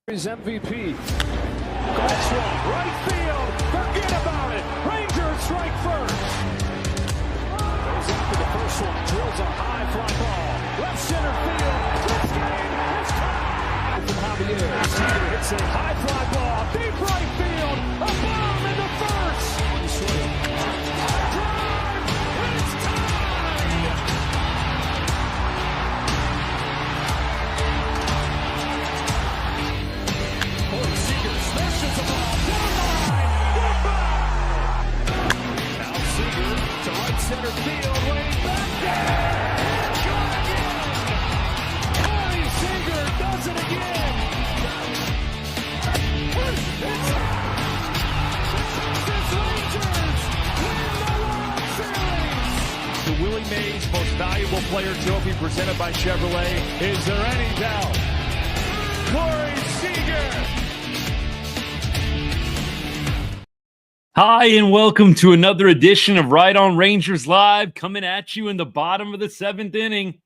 His MVP. Golf swing, right field. Forget about it. Rangers strike first. Goes after the first one. Drills a high fly ball. Left center field. This game is tied. From Javier. Seager hits a high fly ball. Deep right field. A bomb into first. One swing. Drive. It's tied. Seager smashes the ball down the line. Goodbye. Now Seager to right center field, way back there. Shot again. Corey Seager does it again. It's Texas Rangers win the World Series. The Willie Mays Most Valuable Player Trophy presented by Chevrolet. Is there any doubt? Corey Seager. Hi, and welcome to another edition of Right on Rangers Live, coming at you in the bottom of the seventh inning.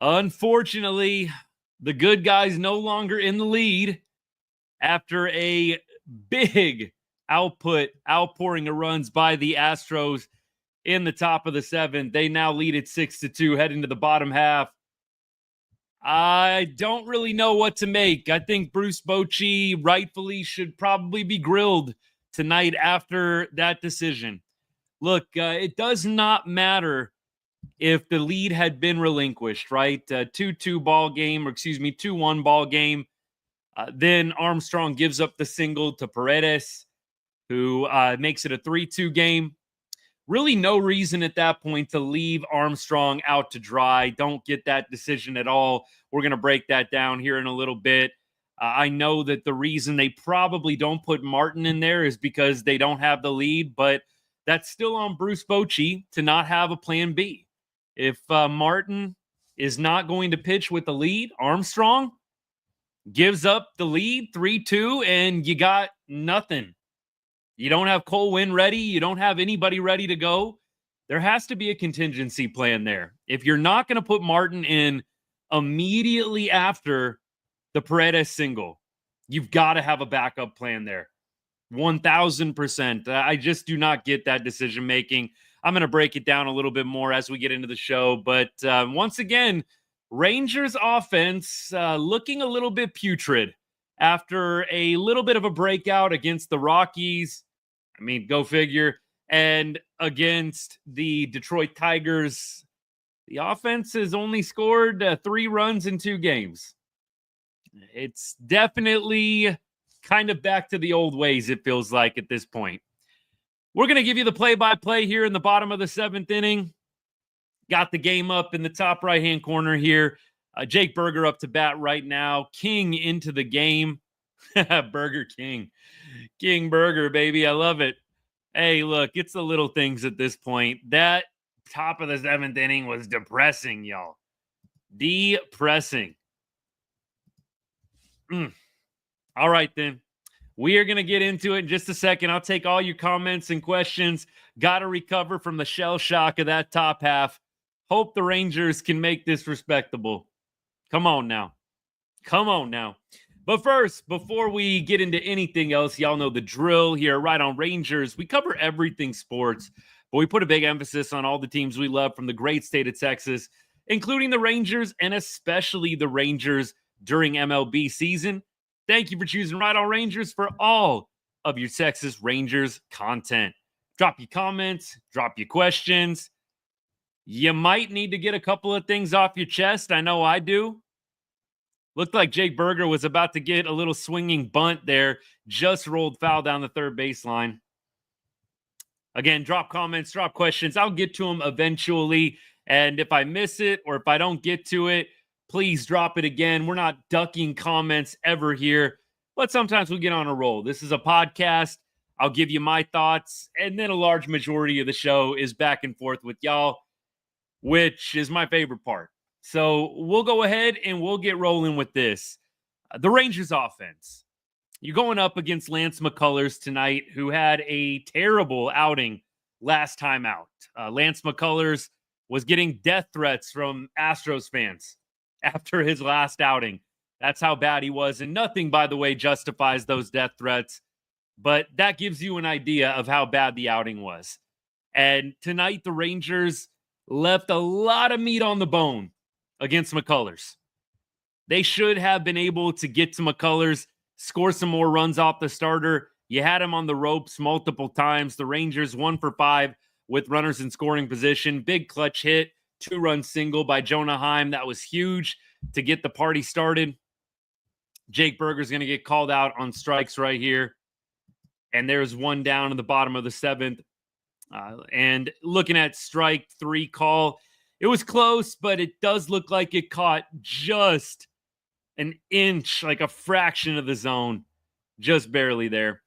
Unfortunately, the good guys no longer in the lead after a big outpouring of runs by the Astros in the top of the seventh. They now lead at 6-2, heading to the bottom half. I don't really know what to make. I think Bruce Bochy rightfully should probably be grilled tonight after that decision. Look, it does not matter if the lead had been relinquished, right? 2-2 ball game, or 2-1 ball game. Then Armstrong gives up the single to Paredes, who makes it a 3-2 game. Really no reason at that point to leave Armstrong out to dry. Don't get that decision at all. We're going to break that down here in a little bit. I know that the reason they probably don't put Martin in there is because they don't have the lead, but that's still on Bruce Bochy to not have a plan B. If Martin is not going to pitch with the lead, Armstrong gives up the lead 3-2, and you got nothing. You don't have Cole Winn ready. You don't have anybody ready to go. There has to be a contingency plan there. If you're not going to put Martin in immediately after the Paredes single, you've got to have a backup plan there. 1,000%. I just do not get that decision making. I'm going to break it down a little bit more as we get into the show. But once again, Rangers offense looking a little bit putrid after a little bit of a breakout against the Rockies. I mean, go figure. And against the Detroit Tigers, the offense has only scored 3 runs in 2 games. It's definitely kind of back to the old ways, it feels like, at this point. We're going to give you the play-by-play here in the bottom of the 7th inning. Got the game up in the top right-hand corner here. Jake Burger up to bat right now. King into the game. Burger King. King Burger, baby. I love it. Hey, look, it's the little things at this point. That top of the 7th inning was depressing, y'all. Depressing. All right, then. We are going to get into it in just a second. I'll take all your comments and questions. Got to recover from the shell shock of that top half. Hope the Rangers can make this respectable. Come on now. Come on now. But first, before we get into anything else, y'all know the drill here right on Rangers. We cover everything sports, but we put a big emphasis on all the teams we love from the great state of Texas, including the Rangers and especially the Rangers during MLB season. Thank you for choosing Right on Rangers for all of your Texas Rangers content. Drop your comments, drop your questions. You might need to get a couple of things off your chest. I know I do. Looked like Jake Burger was about to get a little swinging bunt there. Just rolled foul down the third baseline. Again, drop comments, drop questions. I'll get to them eventually. And if I miss it or if I don't get to it, please drop it again. We're not ducking comments ever here, but sometimes we get on a roll. This is a podcast. I'll give you my thoughts, and then a large majority of the show is back and forth with y'all, which is my favorite part. So we'll go ahead and we'll get rolling with this. The Rangers offense. You're going up against Lance McCullers tonight, who had a terrible outing last time out. Lance McCullers was getting death threats from Astros fans after his last outing. That's how bad he was. And nothing, by the way, justifies those death threats. But that gives you an idea of how bad the outing was. And tonight, the Rangers left a lot of meat on the bone against McCullers. They should have been able to get to McCullers, score some more runs off the starter. You had him on the ropes multiple times. The Rangers 1 for 5 with runners in scoring position. Big clutch hit, 2-run single by Jonah Heim. That was huge to get the party started. Jake Berger's going to get called out on strikes right here. And there's one down in the bottom of the 7th. And looking at strike 3 call, it was close, but it does look like it caught just an inch, like a fraction of the zone, just barely there.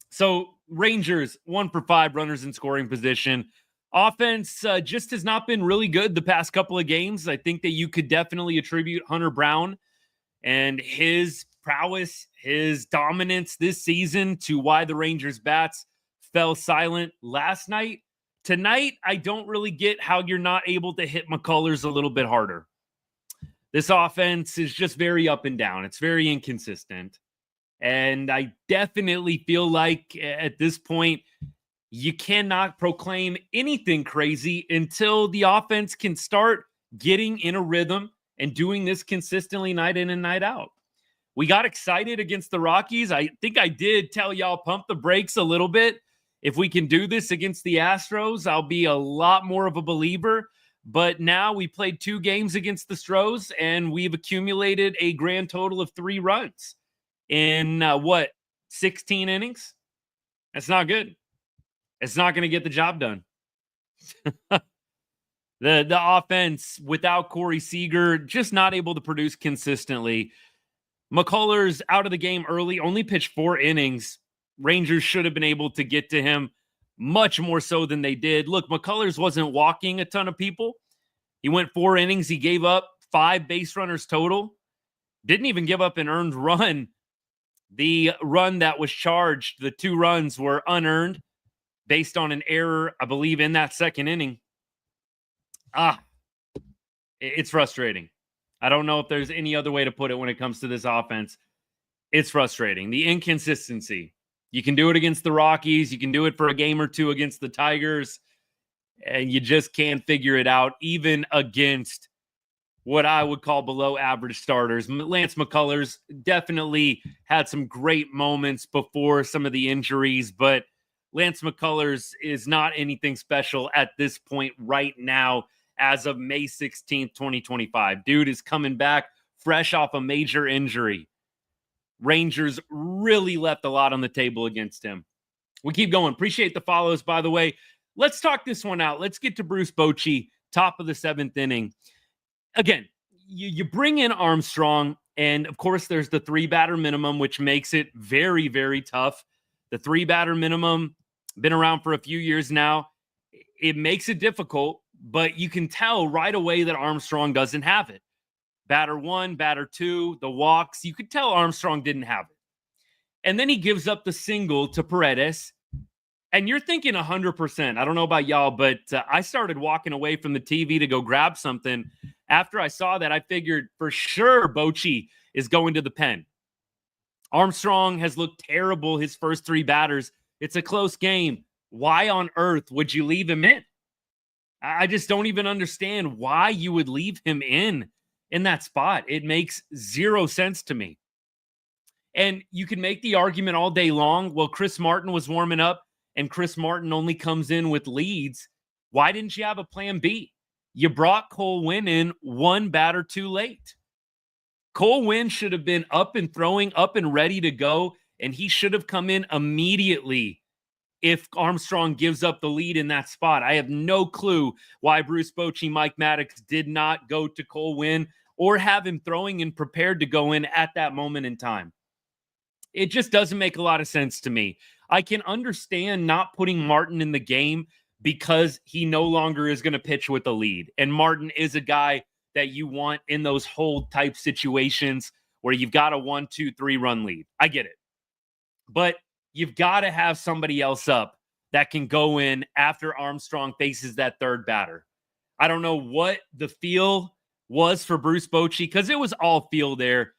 So Rangers 1 for 5 runners in scoring position. Offense just has not been really good the past couple of games. I think that you could definitely attribute Hunter Brown and his prowess, his dominance this season to why the Rangers bats fell silent last night. Tonight, I don't really get how you're not able to hit McCullers a little bit harder. This offense is just very up and down. It's very inconsistent. And I definitely feel like at this point, you cannot proclaim anything crazy until the offense can start getting in a rhythm and doing this consistently night in and night out. We got excited against the Rockies. I think I did tell y'all pump the brakes a little bit. If we can do this against the Astros, I'll be a lot more of a believer. But now we played 2 games against the Stros, and we've accumulated a grand total of 3 runs in 16 innings? That's not good. It's not going to get the job done. The offense without Corey Seager, just not able to produce consistently. McCullers out of the game early, only pitched 4 innings. Rangers should have been able to get to him much more so than they did. Look, McCullers wasn't walking a ton of people. He went 4 innings. He gave up 5 base runners total. Didn't even give up an earned run. The run that was charged, the 2 runs were unearned based on an error, I believe, in that second inning. It's frustrating. I don't know if there's any other way to put it when it comes to this offense. It's frustrating. The inconsistency. You can do it against the Rockies. You can do it for a game or 2 against the Tigers. And you just can't figure it out, even against what I would call below average starters. Lance McCullers definitely had some great moments before some of the injuries, but Lance McCullers is not anything special at this point right now as of May 16th, 2025. Dude is coming back fresh off a major injury. Rangers really left a lot on the table against him. We keep going. Appreciate the follows, by the way. Let's talk this one out. Let's get to Bruce Bochy, top of the 7th inning. Again, you bring in Armstrong, and of course there's the 3-batter minimum, which makes it very, very tough. The 3-batter minimum, been around for a few years now. It makes it difficult, but you can tell right away that Armstrong doesn't have it. Batter 1, batter 2, the walks. You could tell Armstrong didn't have it. And then he gives up the single to Paredes. And you're thinking 100%. I don't know about y'all, but I started walking away from the TV to go grab something. After I saw that, I figured for sure Bochy is going to the pen. Armstrong has looked terrible his first 3 batters. It's a close game. Why on earth would you leave him in? I just don't even understand why you would leave him in that spot. It makes 0 sense to me. And you can make the argument all day long. Well, Chris Martin was warming up and Chris Martin only comes in with leads. Why didn't you have a plan B? You brought Cole Winn in 1 batter too late. Cole Winn should have been up and throwing, up and ready to go, and he should have come in immediately if Armstrong gives up the lead in that spot. I have no clue why Bruce Bochy, Mike Maddox did not go to Cole Winn or have him throwing and prepared to go in at that moment in time. It just doesn't make a lot of sense to me. I can understand not putting Martin in the game because he no longer is going to pitch with a lead. And Martin is a guy that you want in those hold type situations where you've got a 1, 2, 3 run lead. I get it. But you've got to have somebody else up that can go in after Armstrong faces that 3rd batter. I don't know what the feel was for Bruce Bochy because it was all feel there.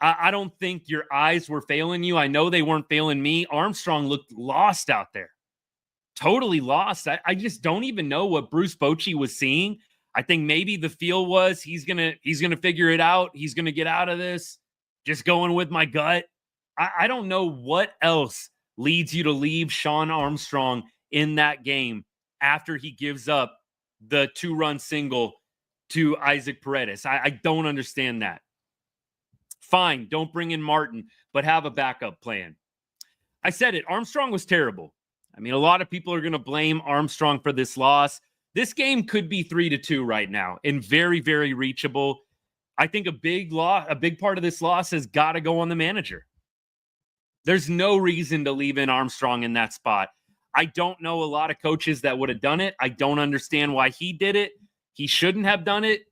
I don't think your eyes were failing you. I know they weren't failing me. Armstrong looked lost out there. Totally lost. I just don't even know what Bruce Bochy was seeing. I think maybe the feel was he's gonna figure it out. He's gonna get out of this. Just going with my gut. I don't know what else leads you to leave Sean Armstrong in that game after he gives up the 2-run single to Isaac Paredes. I don't understand that. Fine, don't bring in Martin, but have a backup plan. I said it. Armstrong was terrible. I mean, a lot of people are going to blame Armstrong for this loss. This game could be 3-2 right now and very, very reachable. I think a big part of this loss has got to go on the manager. There's no reason to leave in Armstrong in that spot. I don't know a lot of coaches that would have done it. I don't understand why he did it. He shouldn't have done it.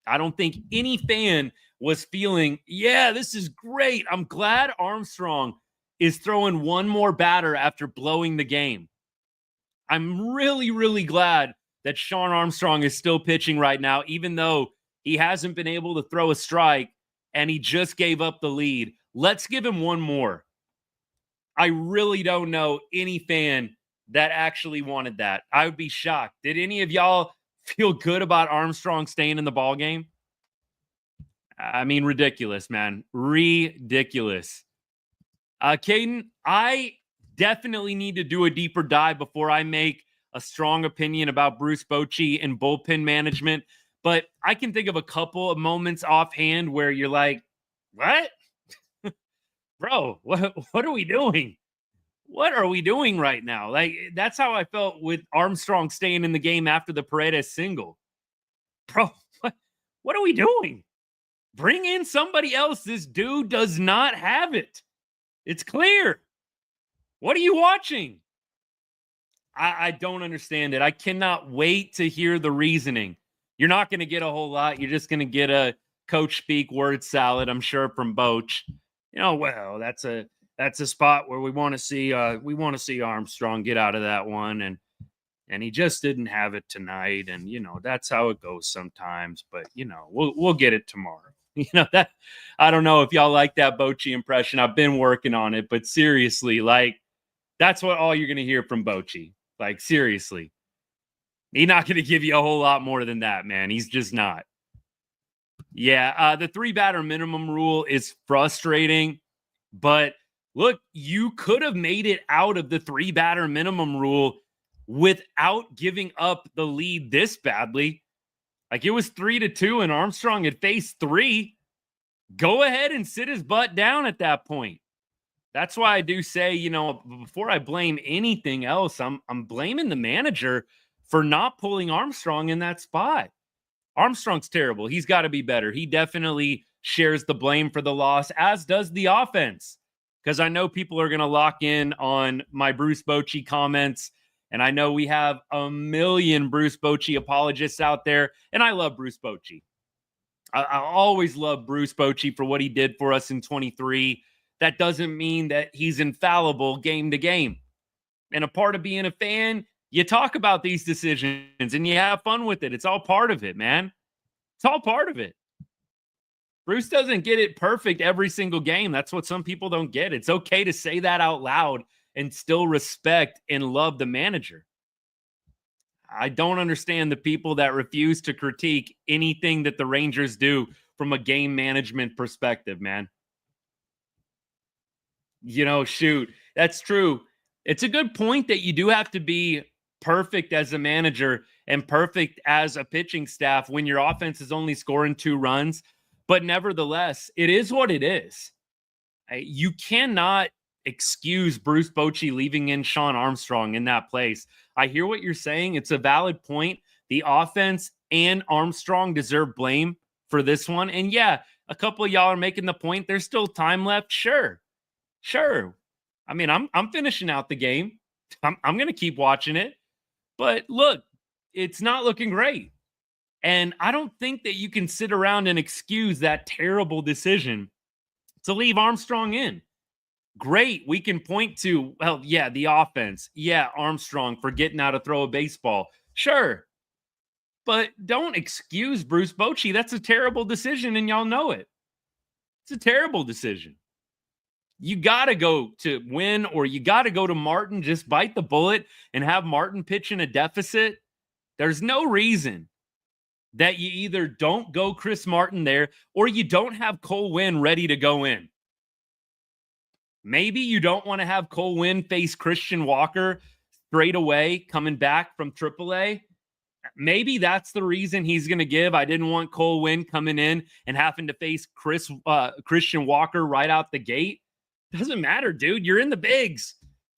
I don't think any fan was feeling, yeah, this is great. I'm glad Armstrong is throwing one more batter after blowing the game. I'm really, really glad that Sean Armstrong is still pitching right now, even though he hasn't been able to throw a strike and he just gave up the lead. Let's give him one more. I really don't know any fan that actually wanted that. I would be shocked. Did any of y'all feel good about Armstrong staying in the ball game? I mean, ridiculous, man. Ridiculous. Caden, I definitely need to do a deeper dive before I make a strong opinion about Bruce Bochy and bullpen management. But I can think of a couple of moments offhand where you're like, what? Bro, what are we doing? What are we doing right now? Like, that's how I felt with Armstrong staying in the game after the Paredes single. Bro, what are we doing? Bring in somebody else. This dude does not have it. It's clear. What are you watching? I don't understand it. I cannot wait to hear the reasoning. You're not going to get a whole lot. You're just going to get a coach speak word salad, I'm sure, from Boch. You know, well, that's a spot where we want to see Armstrong get out of that one, and he just didn't have it tonight, and you know that's how it goes sometimes. But you know, we'll get it tomorrow. You know that I don't know if y'all like that Bochy impression. I've been working on it, but seriously, like that's what all you're gonna hear from Bochy. Like seriously, he's not gonna give you a whole lot more than that, man. He's just not. Yeah, the 3-batter minimum rule is frustrating, but look, you could have made it out of the 3-batter minimum rule without giving up the lead this badly. Like it was 3-2 and Armstrong had faced 3. Go ahead and sit his butt down at that point. That's why I do say, you know, before I blame anything else, I'm blaming the manager for not pulling Armstrong in that spot. Armstrong's terrible. He's got to be better. He definitely shares the blame for the loss, as does the offense. Because I know people are going to lock in on my Bruce Bochy comments. And I know we have a million Bruce Bochy apologists out there. And I love Bruce Bochy. I always love Bruce Bochy for what he did for us in 23. That doesn't mean that he's infallible game to game. And a part of being a fan, you talk about these decisions and you have fun with it. It's all part of it, man. It's all part of it. Bruce doesn't get it perfect every single game. That's what some people don't get. It's okay to say that out loud and still respect and love the manager. I don't understand the people that refuse to critique anything that the Rangers do from a game management perspective, man. You know, shoot, that's true. It's a good point that you do have to be perfect as a manager and perfect as a pitching staff when your offense is only scoring 2 runs. But nevertheless, it is what it is. You cannot excuse Bruce Bochy leaving in Sean Armstrong in that place. I hear what you're saying. It's a valid point. The offense and Armstrong deserve blame for this one. And yeah, a couple of y'all are making the point. There's still time left. Sure. I mean, I'm finishing out the game. I'm going to keep watching it. But look, it's not looking great. And I don't think that you can sit around and excuse that terrible decision to leave Armstrong in. Great. We can point to, well, yeah, the offense. Yeah, Armstrong forgetting how to throw a baseball. Sure. But don't excuse Bruce Bochy. That's a terrible decision, and y'all know it. It's a terrible decision. You got to go to Wynn, or you got to go to Martin. Just bite the bullet and have Martin pitch in a deficit. There's no reason that you either don't go Chris Martin there or you don't have Cole Wynn ready to go in. Maybe you don't want to have Cole Wynn face Christian Walker straight away coming back from AAA. Maybe that's the reason he's going to give. I didn't want Cole Wynn coming in and having to face Christian Walker right out the gate. Doesn't matter, dude. You're in the bigs.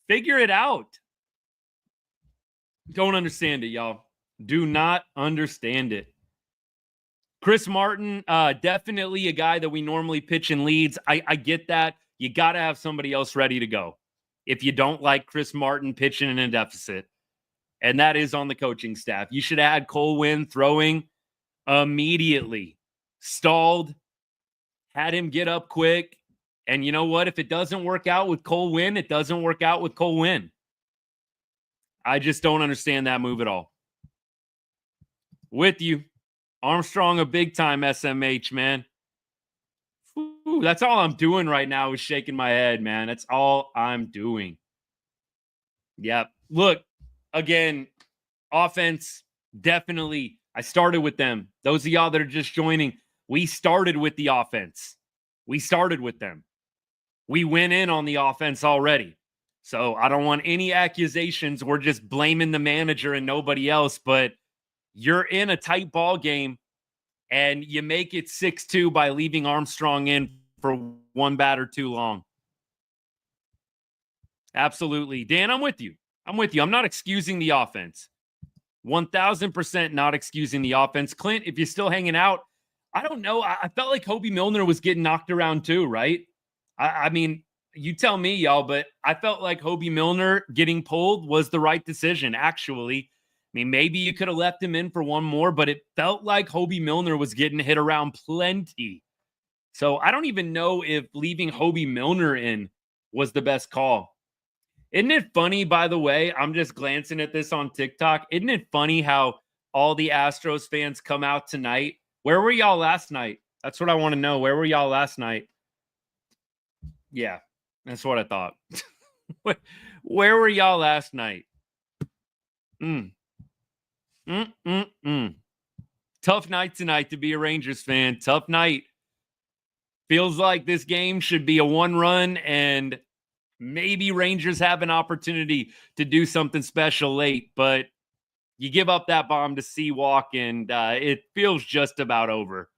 Figure it out. Don't understand it, y'all. Do not understand it. Chris Martin, definitely a guy that we normally pitch in leads. I get that. You got to have somebody else ready to go if you don't like Chris Martin pitching in a deficit. And that is on the coaching staff. You should add Cole Wynn throwing immediately. Stalled. Had him get up quick. And you know what? If it doesn't work out with Cole Wynn, it doesn't work out with Cole Wynn. I just don't understand that move at all. With you. Armstrong, a big-time SMH, man. Ooh, that's all I'm doing right now is shaking my head, man. That's all I'm doing. Yep. Look, again, offense, definitely. I started with them. Those of y'all that are just joining, we started with the offense. We started with them. We went in on the offense already. So I don't want any accusations. We're just blaming the manager and nobody else, but you're in a tight ball game and you make it 6-2 by leaving Armstrong in for one batter too long. Absolutely. Dan, I'm with you. I'm not excusing the offense. 1,000% not excusing the offense. Clint, if you're still hanging out, I don't know. I felt like Hobie Milner was getting knocked around too, right? I mean, you tell me, y'all, but I felt like Hobie Milner getting pulled was the right decision, actually. I mean, maybe you could have left him in for one more, but it felt like Hobie Milner was getting hit around plenty. So I don't even know if leaving Hobie Milner in was the best call. Isn't it funny, by the way, I'm just glancing at this on TikTok. Isn't it funny how all the Astros fans come out tonight? Where were y'all last night? That's what I want to know. Where were y'all last night? Yeah, that's what I thought. Where were y'all last night? Tough night tonight to be a Rangers fan. Tough night. Feels like this game should be a one-run, and maybe Rangers have an opportunity to do something special late, but you give up that bomb to Seawalk, and it feels just about over.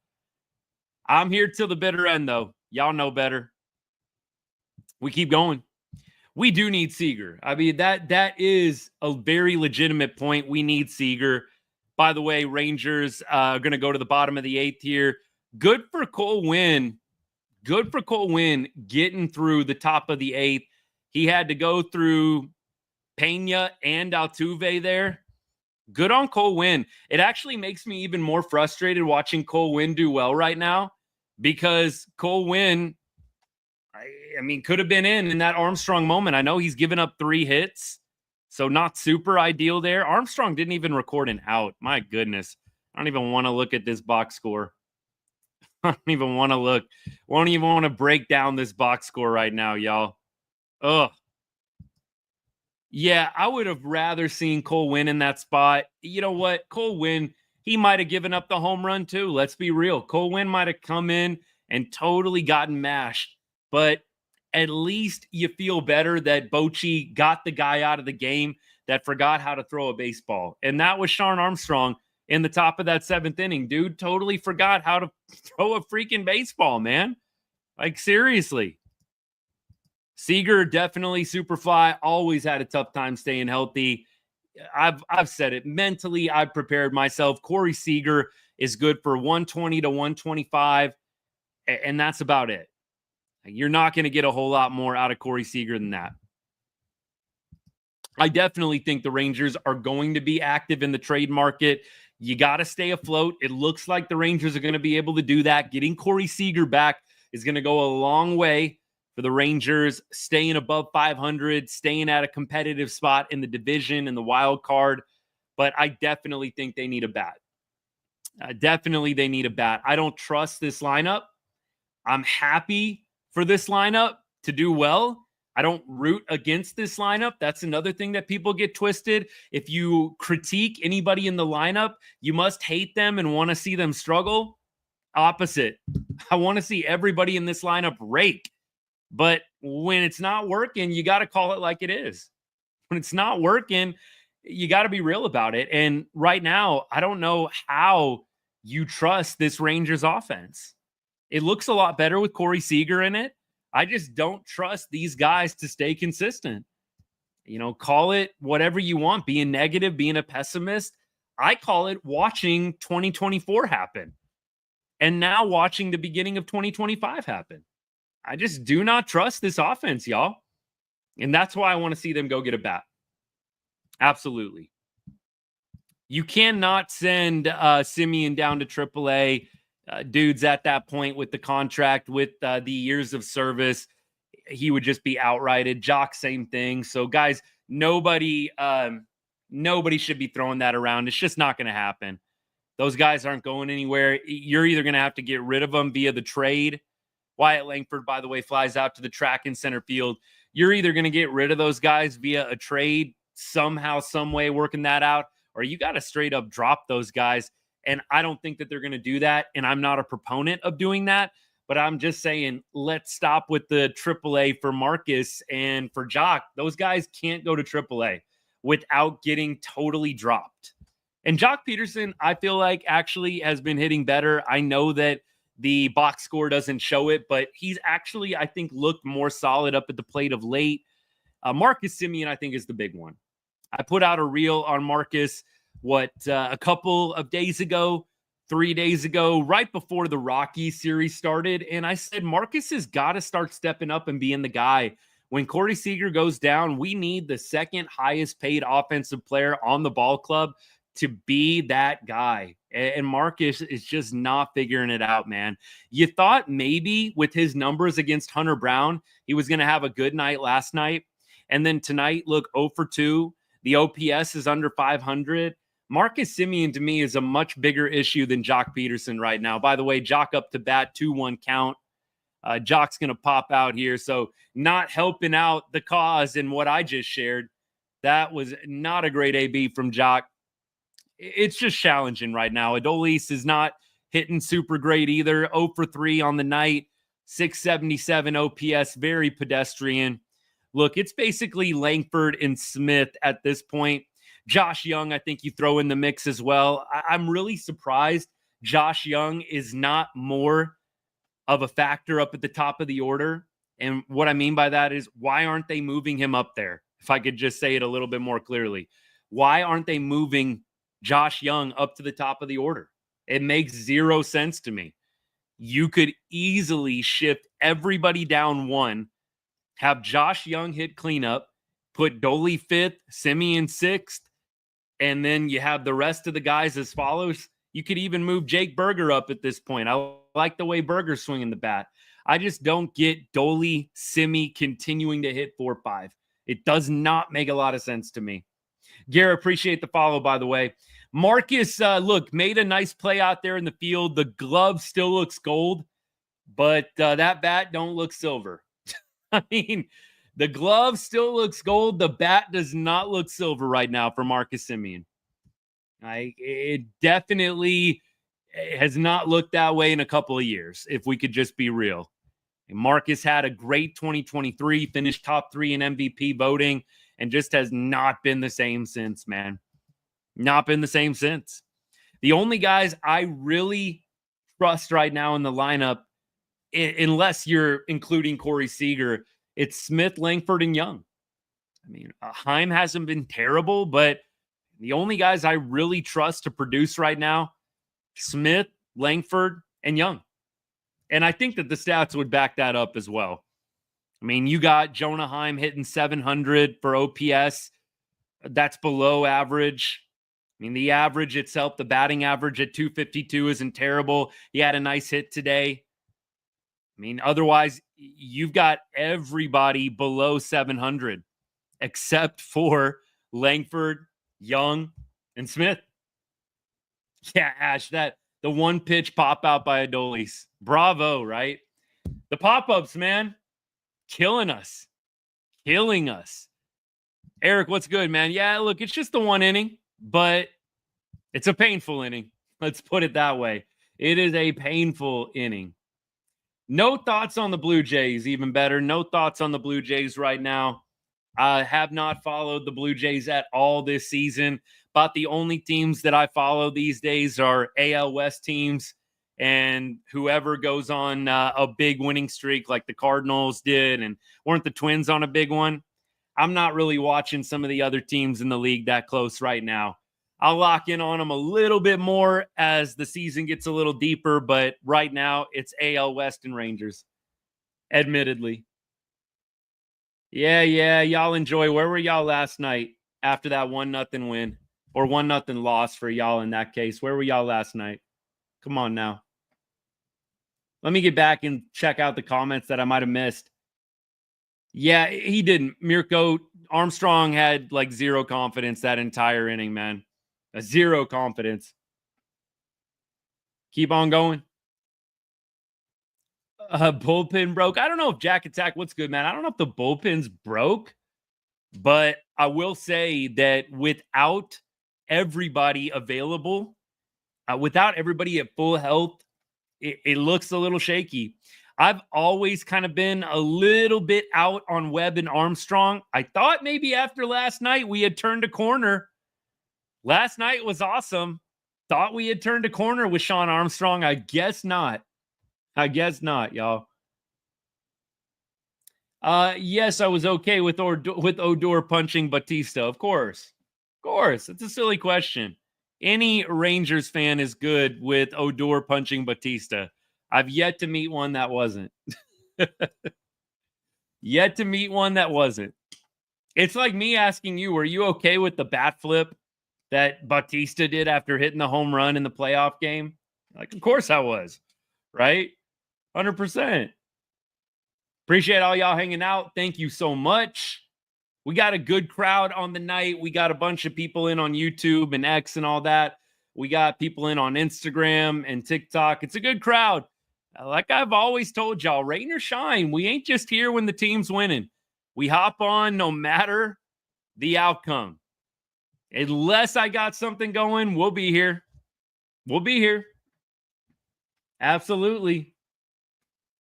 I'm here till the bitter end, though. Y'all know better. We keep going. We do need Seager. I mean, that is a very legitimate point. We need Seager. By the way, Rangers are going to go to the bottom of the 8th here. Good for Cole Wynn. Good for Cole Wynn getting through the top of the 8th. He had to go through Pena and Altuve there. Good on Cole Wynn. It actually makes me even more frustrated watching Cole Wynn do well right now, because Cole Wynn, I mean, could have been in that Armstrong moment. I know he's given up 3 hits, so not super ideal there. Armstrong didn't even record an out. My goodness. I don't even want to look at this box score. I don't even want to look. Won't even want to break down this box score right now, y'all. Ugh. Yeah, I would have rather seen Cole Wynn in that spot. You know what? Cole Wynn, he might have given up the home run too. Let's be real. Cole Wynn might have come in and totally gotten mashed. But at least you feel better that Bochy got the guy out of the game that forgot how to throw a baseball. And that was Shawn Armstrong in the top of that 7th inning. Dude totally forgot how to throw a freaking baseball, man. Like, seriously. Seager, definitely Superfly, always had a tough time staying healthy. I've said it. Mentally, I've prepared myself. Corey Seager is good for 120 to 125, and that's about it. You're not going to get a whole lot more out of Corey Seager than that. I definitely think the Rangers are going to be active in the trade market. You got to stay afloat. It looks like the Rangers are going to be able to do that. Getting Corey Seager back is going to go a long way for the Rangers, staying above 500, staying at a competitive spot in the division and the wild card. But I definitely think they need a bat. Definitely they need a bat. I don't trust this lineup. I'm happy for this lineup to do well. I don't root against this lineup. That's another thing that people get twisted. If you critique anybody in the lineup, you must hate them and want to see them struggle. Opposite. I want to see everybody in this lineup rake. But when it's not working, you got to call it like it is. When it's not working, you got to be real about it. And right now, I don't know how you trust this Rangers offense. It looks a lot better with Corey Seager in it. I just don't trust these guys to stay consistent. Call it whatever you want, being negative, being a pessimist. I call it watching 2024 happen. And now watching the beginning of 2025 happen. I just do not trust this offense, y'all. And that's why I want to see them go get a bat. Absolutely. You cannot send Semien down to AAA. Dude's at that point with the contract, with the years of service. He would just be outrighted. Jock, same thing. So, guys, nobody should be throwing that around. It's just not going to happen. Those guys aren't going anywhere. You're either going to have to get rid of them via the trade. Wyatt Langford, by the way, flies out to the track in center field. You're either going to get rid of those guys via a trade, somehow, some way working that out, or you got to straight up drop those guys. And I don't think that they're going to do that. And I'm not a proponent of doing that. But I'm just saying, let's stop with the AAA for Marcus and for Jock. Those guys can't go to AAA without getting totally dropped. And Jock Peterson, I feel like, actually has been hitting better. I know that the box score doesn't show it, but he's actually, I think, looked more solid up at the plate of late. Marcus Semien, I think, is the big one. I put out a reel on Marcus, a couple of days ago, 3 days ago, right before the Rockies series started. And I said, Marcus has got to start stepping up and being the guy. When Corey Seager goes down, we need the second highest paid offensive player on the ball club to be that guy. And Marcus is just not figuring it out, man. You thought maybe with his numbers against Hunter Brown, he was going to have a good night last night. And then tonight, look, 0 for 2. The OPS is under 500. Marcus Semien, to me, is a much bigger issue than Jock Peterson right now. By the way, Jock up to bat, 2-1 count. Jock's going to pop out here. So not helping out the cause in what I just shared. That was not a great AB from Jock. It's just challenging right now. Adolis is not hitting super great either. 0 for 3 on the night. 677 OPS, very pedestrian. Look, it's basically Langford and Smith at this point. Josh Young, I think you throw in the mix as well. I'm really surprised Josh Young is not more of a factor up at the top of the order. And what I mean by that is, why aren't they moving him up there? If I could just say it a little bit more clearly. Why aren't they moving Josh Young up to the top of the order? It makes zero sense to me. You could easily shift everybody down one, have Josh Young hit cleanup, put Dolly 5th, Semien 6th, and then you have the rest of the guys as follows. You could even move Jake Berger up at this point. I like the way Berger's swinging the bat. I just don't get Dolly, Simi continuing to hit 4-5. It does not make a lot of sense to me. Garrett, appreciate the follow, by the way. Marcus, look, made a nice play out there in the field. The glove still looks gold, but that bat don't look silver. I mean, the glove still looks gold. The bat does not look silver right now for Marcus Semien. It definitely has not looked that way in a couple of years, if we could just be real. Marcus had a great 2023, finished top 3 in MVP voting, and just has not been the same since, man. Not been the same since. The only guys I really trust right now in the lineup, unless you're including Corey Seager, it's Smith, Langford, and Young. I mean, Heim hasn't been terrible, but the only guys I really trust to produce right now, Smith, Langford, and Young. And I think that the stats would back that up as well. I mean, you got Jonah Heim hitting 700 for OPS. That's below average. I mean, the average itself, the batting average at 252 isn't terrible. He had a nice hit today. I mean, otherwise, you've got everybody below 700 except for Langford, Young, and Smith. Yeah, Ash, the one pitch pop out by Adolis. Bravo, right? The pop-ups, man. Killing us. Eric, what's good, man? Yeah, look, it's just the one inning, but it's a painful inning. Let's put it that way. It is a painful inning. No thoughts on the Blue Jays, even better. No thoughts on the Blue Jays right now. I have not followed the Blue Jays at all this season. About the only teams that I follow these days are AL West teams and whoever goes on a big winning streak like the Cardinals did, and weren't the Twins on a big one? I'm not really watching some of the other teams in the league that close right now. I'll lock in on them a little bit more as the season gets a little deeper, but right now it's AL West and Rangers, admittedly. Yeah, y'all enjoy. Where were y'all last night after that 1-0 win or 1-0 loss for y'all in that case? Where were y'all last night? Come on now. Let me get back and check out the comments that I might have missed. Yeah, he didn't. Mirko Armstrong had like zero confidence that entire inning, man. Zero confidence. Keep on going. Bullpen broke. I don't know if Jack Attack, what's good, man? I don't know if the bullpen's broke, but I will say that without everybody available, without everybody at full health, it looks a little shaky. I've always kind of been a little bit out on Webb and Armstrong. I thought maybe after last night we had turned a corner. Last night was awesome. Thought we had turned a corner with Sean Armstrong. I guess not. Y'all. Yes, I was okay with Odor punching Batista. Of course. It's a silly question. Any Rangers fan is good with Odor punching Batista. I've yet to meet one that wasn't. It's like me asking you, were you okay with the bat flip that Batista did after hitting the home run in the playoff game? Like, of course I was, right? 100%. Appreciate all y'all hanging out. Thank you so much. We got a good crowd on the night. We got a bunch of people in on YouTube and X and all that. We got people in on Instagram and TikTok. It's a good crowd. Like I've always told y'all, rain or shine, we ain't just here when the team's winning. We hop on no matter the outcome. Unless I got something going, we'll be here. Absolutely.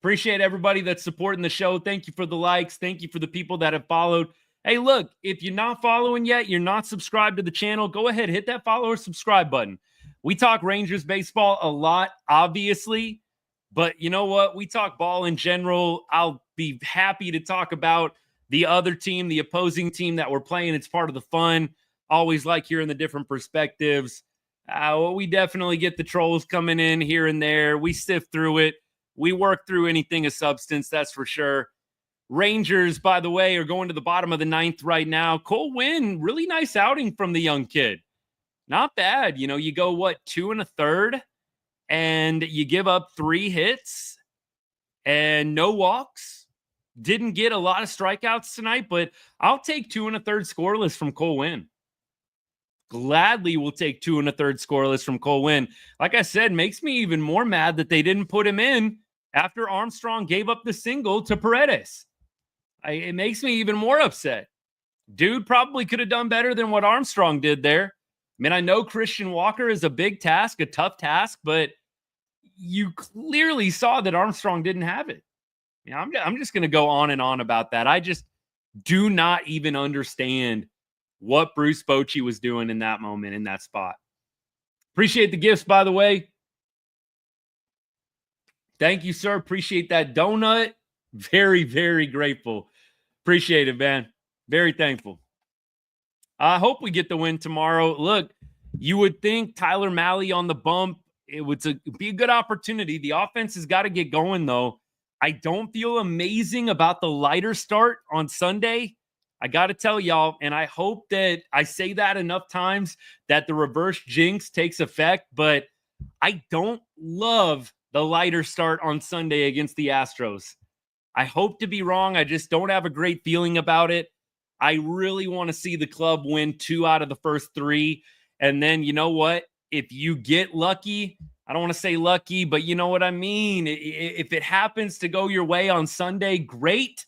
Appreciate everybody that's supporting the show. Thank you for the likes. Thank you for the people that have followed. Hey, look, if you're not following yet, you're not subscribed to the channel, go ahead, hit that follow or subscribe button. We talk Rangers baseball a lot, obviously, but you know what? We talk ball in general. I'll be happy to talk about the other team, the opposing team that we're playing. It's part of the fun. Always like hearing the different perspectives. We definitely get the trolls coming in here and there. We sift through it. We work through anything of substance, that's for sure. Rangers, by the way, are going to the bottom of the ninth right now. Cole Winn, really nice outing from the young kid. Not bad. You know, you go, 2 1/3, and you give up 3 hits and no walks. Didn't get a lot of strikeouts tonight, but I'll take 2 1/3 scoreless from Cole Winn. Gladly will take 2 1/3 scoreless from Cole Winn. Like I said, makes me even more mad that they didn't put him in after Armstrong gave up the single to Paredes. It makes me even more upset. Dude probably could have done better than what Armstrong did there. I mean, I know Christian Walker is a big task, a tough task, but you clearly saw that Armstrong didn't have it. You know, I'm just going to go on and on about that. I just do not even understand what Bruce Bochy was doing in that moment, in that spot. Appreciate the gifts, by the way. Thank you, sir. Appreciate that donut. Very, very grateful. Appreciate it, man. Very thankful. I hope we get the win tomorrow. Look, you would think Tyler Mahle on the bump, it would be a good opportunity. The offense has got to get going, though. I don't feel amazing about the lighter start on Sunday. I got to tell y'all, and I hope that I say that enough times that the reverse jinx takes effect, but I don't love the lighter start on Sunday against the Astros. I hope to be wrong. I just don't have a great feeling about it. I really want to see the club win 2 out of the first 3. And then, you know what? If you get lucky, I don't want to say lucky, but you know what I mean. If it happens to go your way on Sunday, great.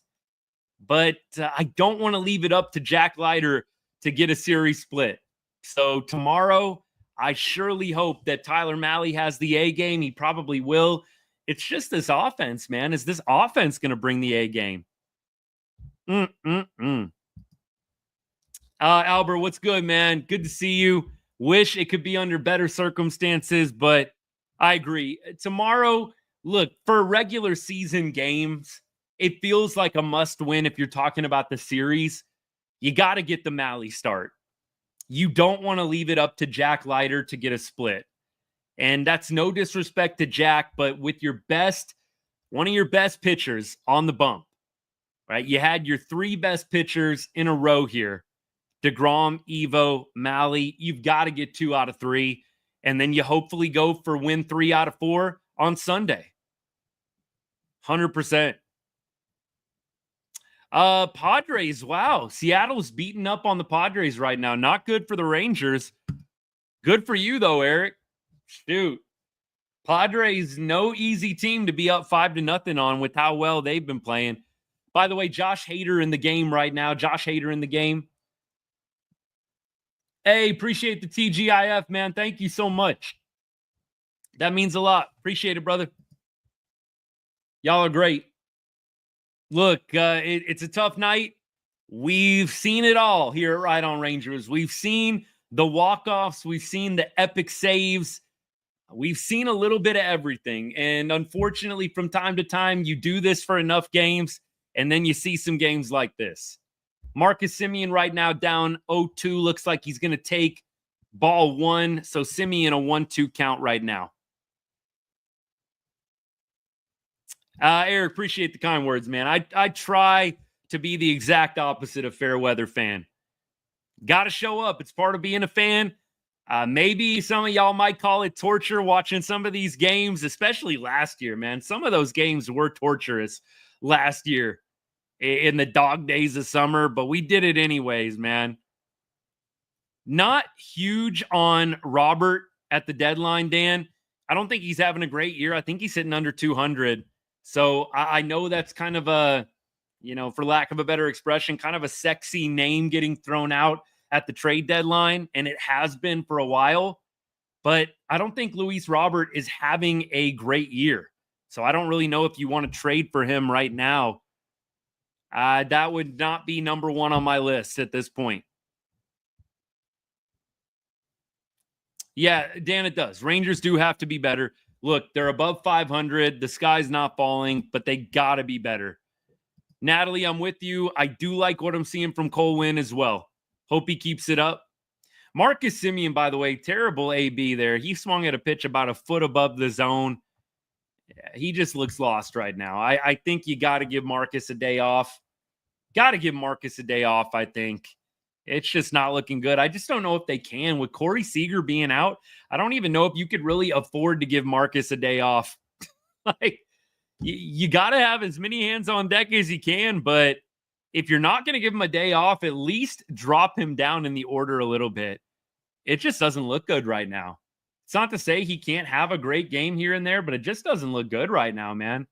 But I don't want to leave it up to Jack Leiter to get a series split. So tomorrow, I surely hope that Tyler Mahle has the A game. He probably will. It's just this offense, man. Is this offense going to bring the A game? Albert, what's good, man? Good to see you. Wish it could be under better circumstances, but I agree. Tomorrow, look, for regular season games, it feels like a must win if you're talking about the series. You got to get the Mahle start. You don't want to leave it up to Jack Leiter to get a split. And that's no disrespect to Jack, but with your best, one of your best pitchers on the bump, right? You had your three best pitchers in a row here. DeGrom, Evo, Mahle. You've got to get 2 out of 3. And then you hopefully go for win 3 out of 4 on Sunday. 100%. Padres, wow. Seattle's beating up on the Padres right now. Not good for the Rangers. Good for you, though, Eric. Shoot. Padres, no easy team to be up 5-0 on with how well they've been playing. By the way, Josh Hader in the game right now. Josh Hader in the game. Hey, appreciate the TGIF, man. Thank you so much. That means a lot. Appreciate it, brother. Y'all are great. Look, it's a tough night. We've seen it all here at Right On Rangers. We've seen the walk-offs. We've seen the epic saves. We've seen a little bit of everything. And unfortunately, from time to time, you do this for enough games, and then you see some games like this. Marcus Semien right now down 0-2. Looks like he's going to take ball 1. So Semien a 1-2 count right now. Eric, appreciate the kind words, man. I try to be the exact opposite of fair weather fan. Got to show up. It's part of being a fan. Maybe some of y'all might call it torture watching some of these games, especially last year, man. Some of those games were torturous last year in the dog days of summer, but we did it anyways, man. Not huge on Robert at the deadline, Dan. I don't think he's having a great year. I think he's sitting under 200. So I know that's kind of a, for lack of a better expression, kind of a sexy name getting thrown out at the trade deadline, and it has been for a while. But I don't think Luis Robert is having a great year. So I don't really know if you want to trade for him right now. That would not be number 1 on my list at this point. Yeah, Dan, it does. Rangers do have to be better. Look, they're above 500. The sky's not falling, but they got to be better. Natalie, I'm with you. I do like what I'm seeing from Cole Winn as well. Hope he keeps it up. Marcus Semien, by the way, terrible AB there. He swung at a pitch about a foot above the zone. Yeah, he just looks lost right now. I think you got to give Marcus a day off. Got to give Marcus a day off, I think. It's just not looking good. I just don't know if they can. With Corey Seager being out, I don't even know if you could really afford to give Marcus a day off. Like, you got to have as many hands on deck as you can, but if you're not going to give him a day off, at least drop him down in the order a little bit. It just doesn't look good right now. It's not to say he can't have a great game here and there, but it just doesn't look good right now, man.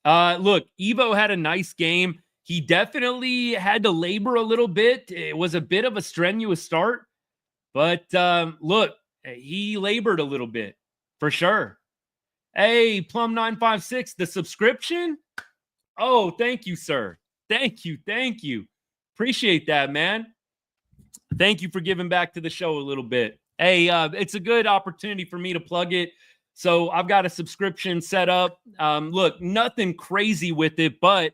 Look, Evo had a nice game. He definitely had to labor a little bit. It was a bit of a strenuous start, but look, he labored a little bit for sure. Hey, Plum956, the subscription? Oh, thank you, sir. Thank you. Appreciate that, man. Thank you for giving back to the show a little bit. Hey, it's a good opportunity for me to plug it. So I've got a subscription set up. Look, nothing crazy with it, but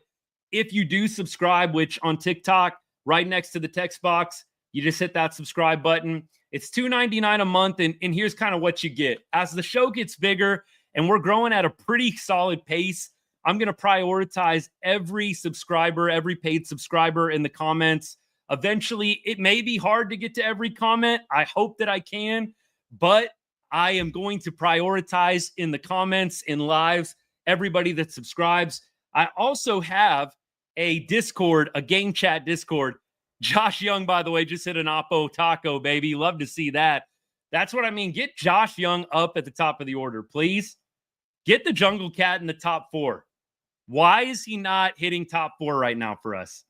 if you do subscribe, which on TikTok, right next to the text box, you just hit that subscribe button. It's $2.99 a month, and here's kind of what you get. As the show gets bigger and we're growing at a pretty solid pace, I'm going to prioritize every subscriber, every paid subscriber in the comments. Eventually, it may be hard to get to every comment. I hope that I can, but I am going to prioritize in the comments, in lives, everybody that subscribes. I also have a Discord, a game chat Discord. Josh Young, by the way, just hit an Oppo taco, baby. Love to see that. That's what I mean. Get Josh Young up at the top of the order, please. Get the Jungle Cat in the top 4. Why is he not hitting top 4 right now for us?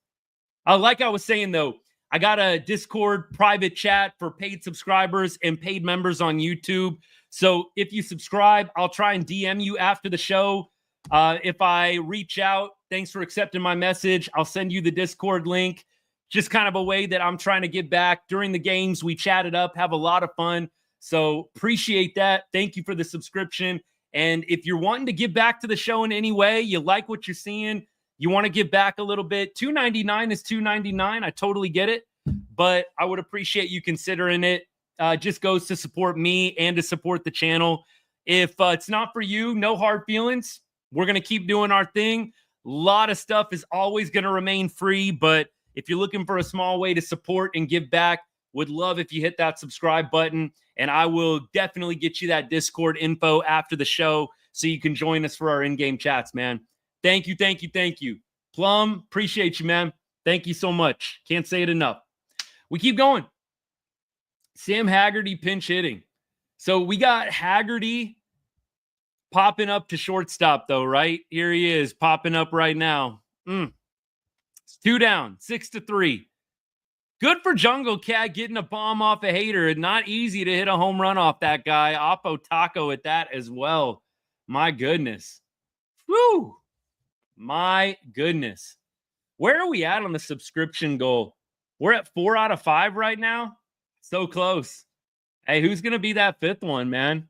Like I was saying, though, I got a Discord private chat for paid subscribers and paid members on YouTube. So if you subscribe, I'll try and DM you after the show. If I reach out, thanks for accepting my message. I'll send you the Discord link. Just kind of a way that I'm trying to give back. During the games, we chat it up, have a lot of fun. So appreciate that. Thank you for the subscription. And if you're wanting to give back to the show in any way, you like what you're seeing, you want to give back a little bit, $2.99 is $2.99. I totally get it, but I would appreciate you considering it. Just goes to support me and to support the channel. If it's not for you, no hard feelings. We're going to keep doing our thing. A lot of stuff is always going to remain free, but if you're looking for a small way to support and give back, would love if you hit that subscribe button, and I will definitely get you that Discord info after the show so you can join us for our in-game chats, man. Thank you, thank you, thank you. Plum, appreciate you, man. Thank you so much. Can't say it enough. We keep going. Sam Haggerty pinch hitting. So we got Haggerty popping up to shortstop, though, right? Here he is popping up right now. It's 2 down, 6-3. Good for Jungle Cat getting a bomb off a hater. Not easy to hit a home run off that guy. Oppo Taco at that as well. My goodness. Whew. My goodness. Where are we at on the subscription goal? We're at 4 out of 5 right now. So close. Hey, who's going to be that 5th one, man?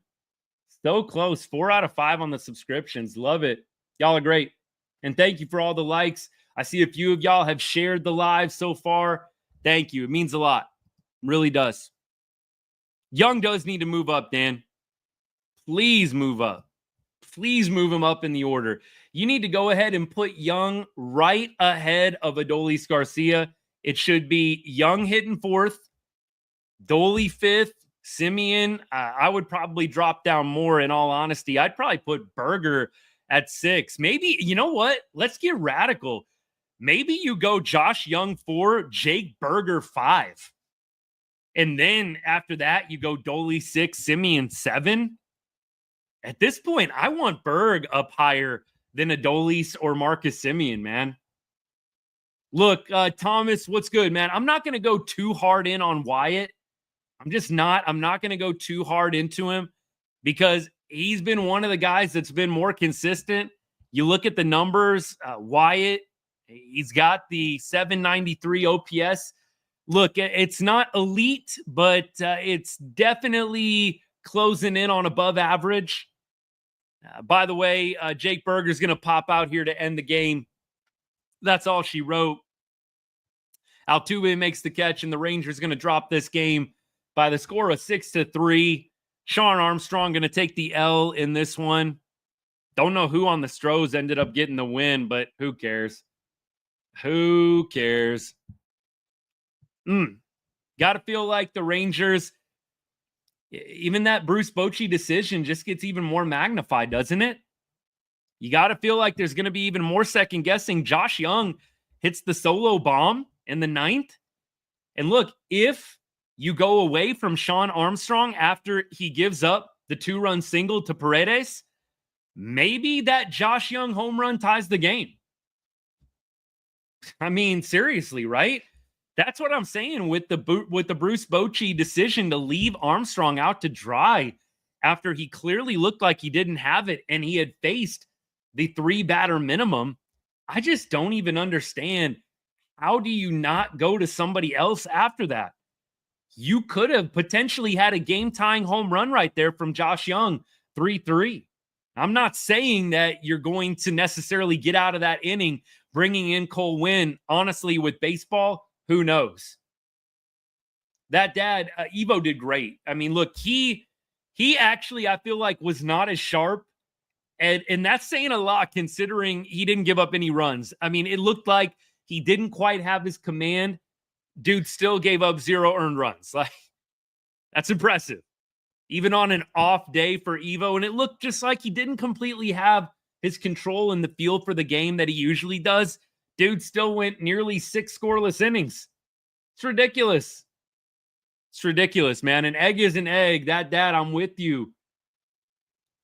So close. 4 out of 5 on the subscriptions. Love it. Y'all are great. And thank you for all the likes. I see a few of y'all have shared the live so far. Thank you. It means a lot. It really does. Young does need to move up, Dan. Please move up. Please move him up in the order. You need to go ahead and put Young right ahead of Adolis Garcia. It should be Young hitting 4th, Dolly 5th, Simeon. I would probably drop down more, in all honesty. I'd probably put Berger at 6. Maybe, you know what? Let's get radical. Maybe you go Josh Young 4, Jake Berger 5. And then after that, you go Dolly 6, Simeon 7. At this point, I want Berg up higher than Adolis or Marcus Simeon, man. Look, Thomas, what's good, man? I'm not going to go too hard in on Wyatt. I'm not going to go too hard into him because he's been one of the guys that's been more consistent. You look at the numbers, Wyatt, he's got the 793 OPS. Look, it's not elite, but it's definitely closing in on above average. By the way, Jake Berger's going to pop out here to end the game. That's all she wrote. Altuve makes the catch, and the Rangers going to drop this game by the score of 6-3. Sean Armstrong going to take the L in this one. Don't know who on the Stros ended up getting the win, but who cares? Who cares? Got to feel like the Rangers, even that Bruce Bochy decision just gets even more magnified, doesn't it? You got to feel like there's going to be even more second guessing. Josh Young hits the solo bomb in the 9th. And look, if you go away from Sean Armstrong after he gives up the 2-run single to Paredes, maybe that Josh Young home run ties the game. I mean, seriously, right? That's what I'm saying with the Bruce Bochy decision to leave Armstrong out to dry after he clearly looked like he didn't have it and he had faced the 3-batter minimum. I just don't even understand. How do you not go to somebody else after that? You could have potentially had a game-tying home run right there from Josh Young, 3-3. I'm not saying that you're going to necessarily get out of that inning bringing in Cole Winn. Honestly, with baseball, who knows? That dad, Evo, did great. I mean, look, he actually, I feel like, was not as sharp. And that's saying a lot considering he didn't give up any runs. I mean, it looked like he didn't quite have his command. Dude still gave up 0 earned runs. Like, that's impressive. Even on an off day for Evo. And it looked just like he didn't completely have his control in the field for the game that he usually does. Dude still went nearly 6 scoreless innings. It's ridiculous. It's ridiculous, man. An egg is an egg. Dad, I'm with you.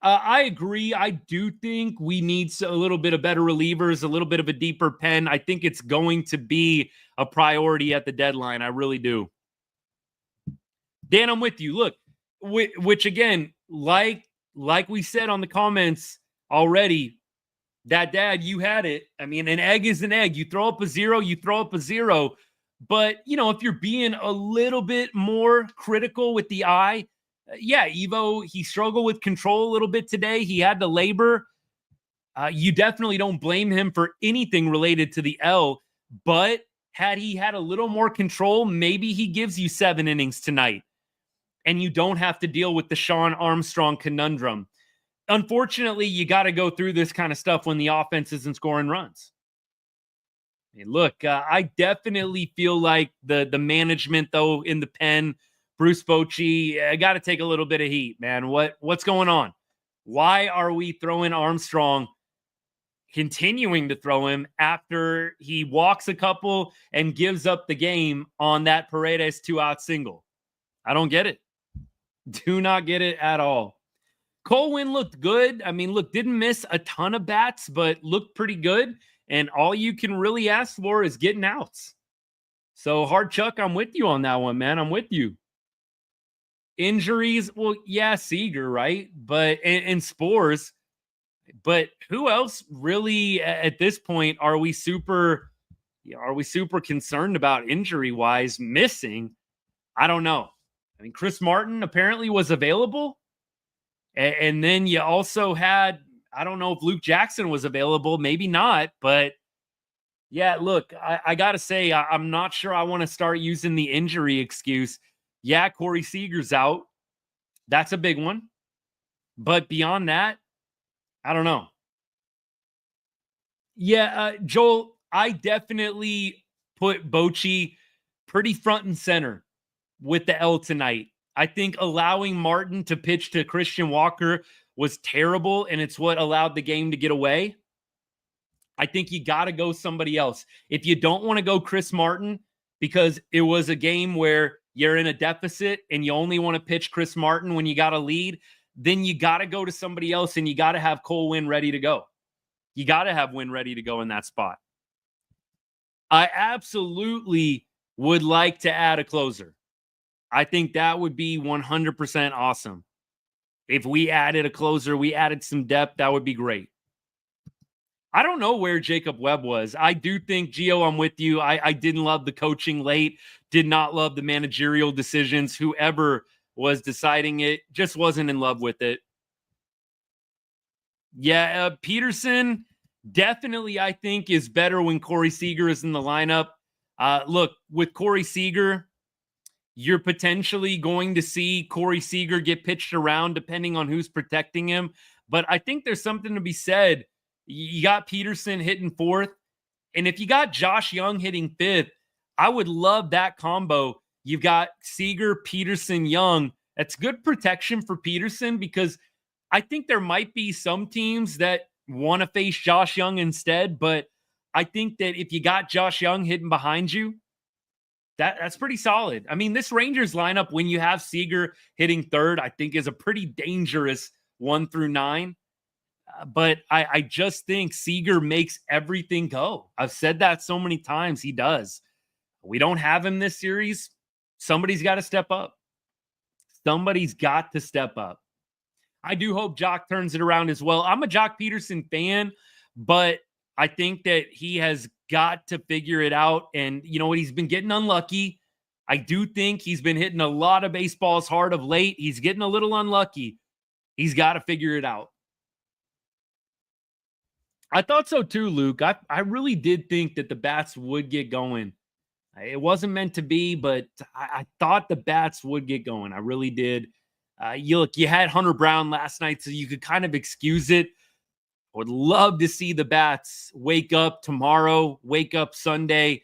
I agree. I do think we need a little bit of better relievers, a little bit of a deeper pen. I think it's going to be a priority at the deadline. I really do. Dan, I'm with you. Look, which again, like we said on the comments already, Dad, you had it. I mean, an egg is an egg. You throw up a zero, you throw up a zero. But, if you're being a little bit more critical with the eye, yeah, Evo, he struggled with control a little bit today. He had to labor. You definitely don't blame him for anything related to the L. But had he had a little more control, maybe he gives you 7 innings tonight. And you don't have to deal with the Sean Armstrong conundrum. Unfortunately, you got to go through this kind of stuff when the offense isn't scoring runs. Hey, look, I definitely feel like the management, though, in the pen, Bruce Bochy, got to take a little bit of heat, man. What's going on? Why are we throwing Armstrong, continuing to throw him after he walks a couple and gives up the game on that Paredes 2-out single? I don't get it. Do not get it at all. Colwyn looked good. I mean, look, didn't miss a ton of bats, but looked pretty good. And all you can really ask for is getting outs. So, Hard Chuck, I'm with you on that one, man. I'm with you. Injuries, well, yeah, Seager, right? But and Spores. But who else really at this point are we super concerned about injury-wise missing? I don't know. I mean, Chris Martin apparently was available. And then you also had, I don't know if Luke Jackson was available, maybe not. But yeah, look, I got to say, I'm not sure I want to start using the injury excuse. Yeah, Corey Seager's out. That's a big one. But beyond that, I don't know. Yeah, Joel, I definitely put Bochy pretty front and center with the L tonight. I think allowing Martin to pitch to Christian Walker was terrible, and it's what allowed the game to get away. I think you got to go somebody else. If you don't want to go Chris Martin because it was a game where you're in a deficit and you only want to pitch Chris Martin when you got a lead, then you got to go to somebody else, and you got to have Cole Winn ready to go. You got to have Winn ready to go in that spot. I absolutely would like to add a closer. I think that would be 100% awesome. If we added a closer, we added some depth, that would be great. I don't know where Jacob Webb was. I do think, Gio, I'm with you. I didn't love the coaching late, did not love the managerial decisions. Whoever was deciding it just wasn't in love with it. Yeah, Peterson definitely, I think, is better when Corey Seager is in the lineup. Look, with Corey Seager, you're potentially going to see Corey Seager get pitched around depending on who's protecting him. But I think there's something to be said. You got Peterson hitting 4th. And if you got Josh Young hitting 5th, I would love that combo. You've got Seager, Peterson, Young. That's good protection for Peterson because I think there might be some teams that want to face Josh Young instead. But I think that if you got Josh Young hitting behind you, that's pretty solid. I mean, this Rangers lineup, when you have Seager hitting 3rd, I think is a pretty dangerous 1 through 9. But I just think Seager makes everything go. I've said that so many times. He does. We don't have him this series. Somebody's got to step up. Somebody's got to step up. I do hope Jock turns it around as well. I'm a Jock Peterson fan, but I think that he has got to figure it out. And you know what? He's been getting unlucky. I do think he's been hitting a lot of baseballs hard of late. He's getting a little unlucky. He's got to figure it out. I thought so too, Luke. I really did think that the bats would get going. It wasn't meant to be, but I thought the bats would get going. I really did. You had Hunter Brown last night, so you could kind of excuse it. I would love to see the bats wake up tomorrow, wake up Sunday.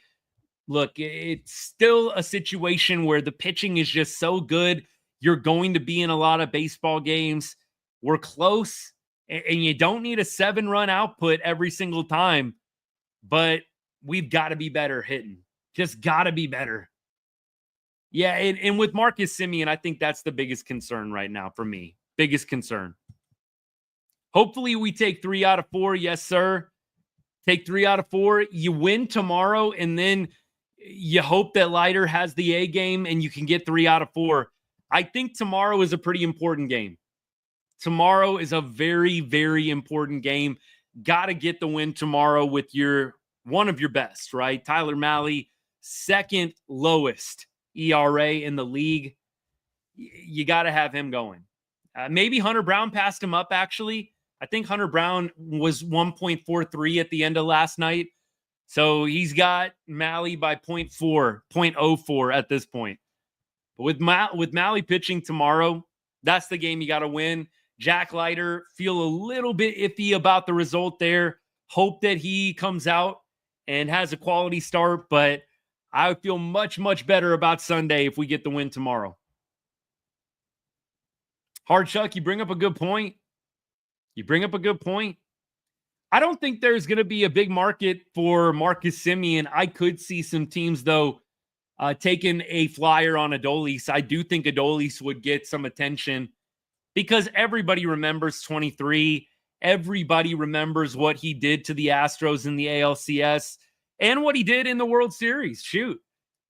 Look, it's still a situation where the pitching is just so good. You're going to be in a lot of baseball games. We're close, and you don't need a 7-run output every single time, but we've got to be better hitting. Just got to be better. Yeah, and with Marcus Semien, I think that's the biggest concern right now for me. Biggest concern. Hopefully we take 3 out of 4. Yes, sir. Take 3 out of 4. You win tomorrow, and then you hope that Leiter has the A game and you can get 3 out of 4. I think tomorrow is a pretty important game. Tomorrow is a very, very important game. Got to get the win tomorrow with one of your best, right? Tyler Mahle, second lowest ERA in the league. You got to have him going. Maybe Hunter Brown passed him up, actually. I think Hunter Brown was 1.43 at the end of last night. So he's got Mahle by 0.04 at this point. But with Mahle pitching tomorrow, that's the game you got to win. Jack Leiter, feel a little bit iffy about the result there. Hope that he comes out and has a quality start, but I would feel much, much better about Sunday if we get the win tomorrow. Hard Chuck, you bring up a good point. I don't think there's going to be a big market for Marcus Semien. I could see some teams, though, taking a flyer on Adolis. I do think Adolis would get some attention because everybody remembers 23. Everybody remembers what he did to the Astros in the ALCS and what he did in the World Series. Shoot.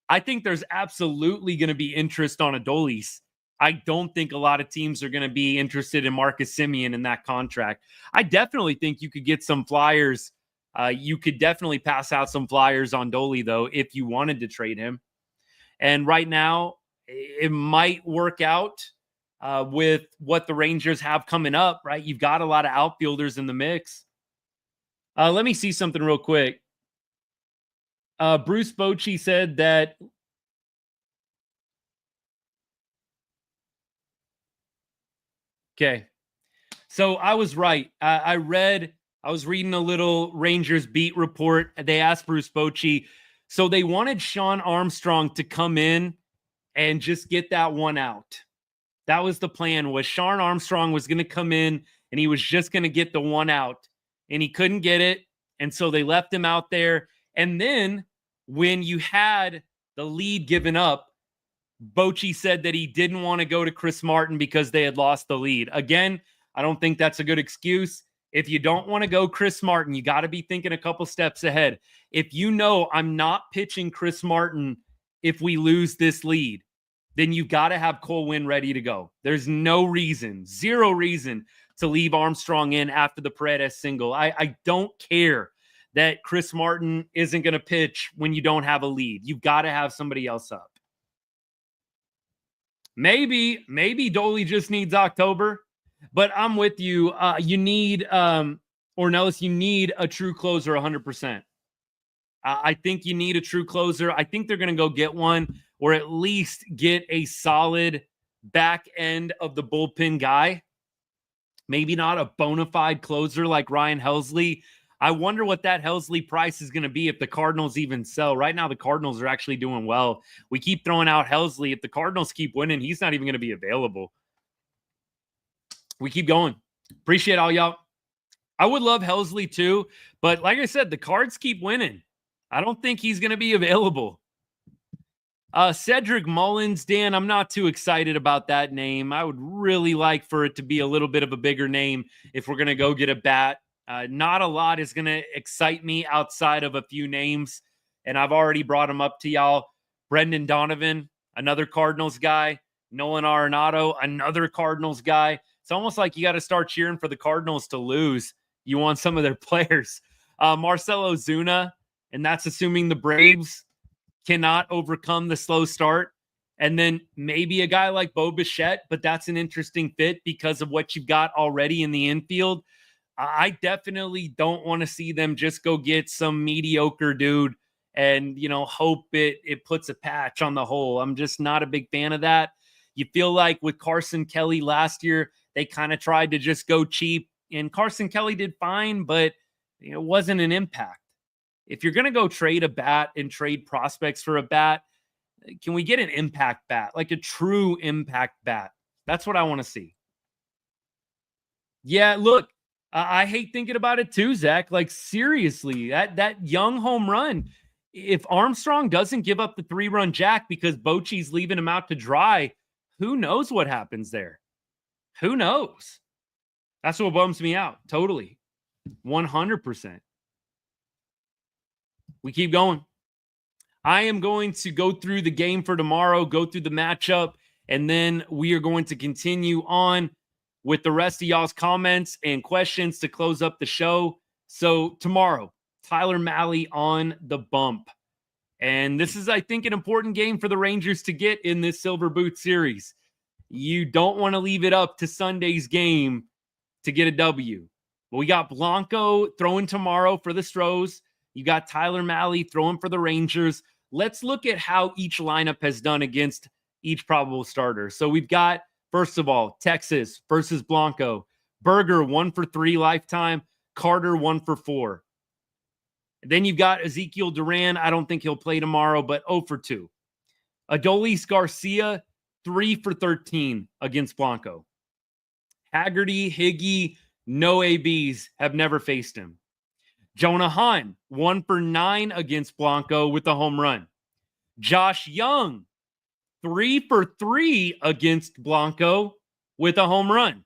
I think there's absolutely going to be interest on Adolis. I don't think a lot of teams are going to be interested in Marcus Semien in that contract. I definitely think you could get some flyers. You could definitely pass out some flyers on Dolly, though, if you wanted to trade him. And right now, it might work out with what the Rangers have coming up, right? You've got a lot of outfielders in the mix. Let me see something real quick. Bruce Bochy said that okay. So I was right. I was reading a little Rangers beat report. They asked Bruce Bochy. So they wanted Sean Armstrong to come in and just get that one out. That was the plan, was Sean Armstrong was going to come in and he was just going to get the one out, and he couldn't get it. And so they left him out there. And then when you had the lead given up, Bochy said that he didn't want to go to Chris Martin because they had lost the lead. Again, I don't think that's a good excuse. If you don't want to go Chris Martin, you got to be thinking a couple steps ahead. If you know I'm not pitching Chris Martin if we lose this lead, then you've got to have Cole Winn ready to go. There's no reason, zero reason to leave Armstrong in after the Paredes single. I don't care that Chris Martin isn't going to pitch when you don't have a lead. You've got to have somebody else up. Maybe Dolly just needs October, but I'm with you. You need, Ornelas, you need a true closer 100%. I think you need a true closer. I think they're going to go get one, or at least get a solid back end of the bullpen guy. Maybe not a bona fide closer like Ryan Helsley. I wonder what that Helsley price is going to be if the Cardinals even sell. Right now, the Cardinals are actually doing well. We keep throwing out Helsley. If the Cardinals keep winning, he's not even going to be available. We keep going. Appreciate all y'all. I would love Helsley too, but like I said, the Cards keep winning. I don't think he's going to be available. Cedric Mullins, Dan, I'm not too excited about that name. I would really like for it to be a little bit of a bigger name if we're going to go get a bat. Not a lot is going to excite me outside of a few names, and I've already brought them up to y'all. Brendan Donovan, another Cardinals guy. Nolan Arenado, another Cardinals guy. It's almost like you got to start cheering for the Cardinals to lose. You want some of their players. Marcell Ozuna, and that's assuming the Braves cannot overcome the slow start. And then maybe a guy like Bo Bichette, but that's an interesting fit because of what you've got already in the infield. I definitely don't want to see them just go get some mediocre dude and, hope it puts a patch on the hole. I'm just not a big fan of that. You feel like with Carson Kelly last year, they kind of tried to just go cheap, and Carson Kelly did fine, but it wasn't an impact. If you're going to go trade a bat and trade prospects for a bat, can we get an impact bat, like a true impact bat? That's what I want to see. Yeah, look, I hate thinking about it too, Zach. Like, seriously, that young home run, If Armstrong doesn't give up the 3-run jack because Bochy's leaving him out to dry, who knows what happens there? Who knows? That's what bums me out. Totally. 100%. We keep going. I am going to go through the game for tomorrow, go through the matchup, and then we are going to continue on with the rest of y'all's comments and questions to close up the show. So tomorrow, Tyler Mahle on the bump. And this is, I think, an important game for the Rangers to get in this Silver Boot series. You don't want to leave it up to Sunday's game to get a W. But we got Blanco throwing tomorrow for the Stros. You got Tyler Mahle throwing for the Rangers. Let's look at how each lineup has done against each probable starter. So we've got, first of all, Texas versus Blanco. Berger 1 for 3 lifetime. Carter 1 for 4. Then you've got Ezekiel Duran. I don't think he'll play tomorrow, but 0 for 2. Adolis Garcia, 3 for 13 against Blanco. Haggerty, Higgy, no ABs, have never faced him. Jonah Hahn, 1 for 9 against Blanco with a home run. Josh Young, 3 for 3 against Blanco with a home run.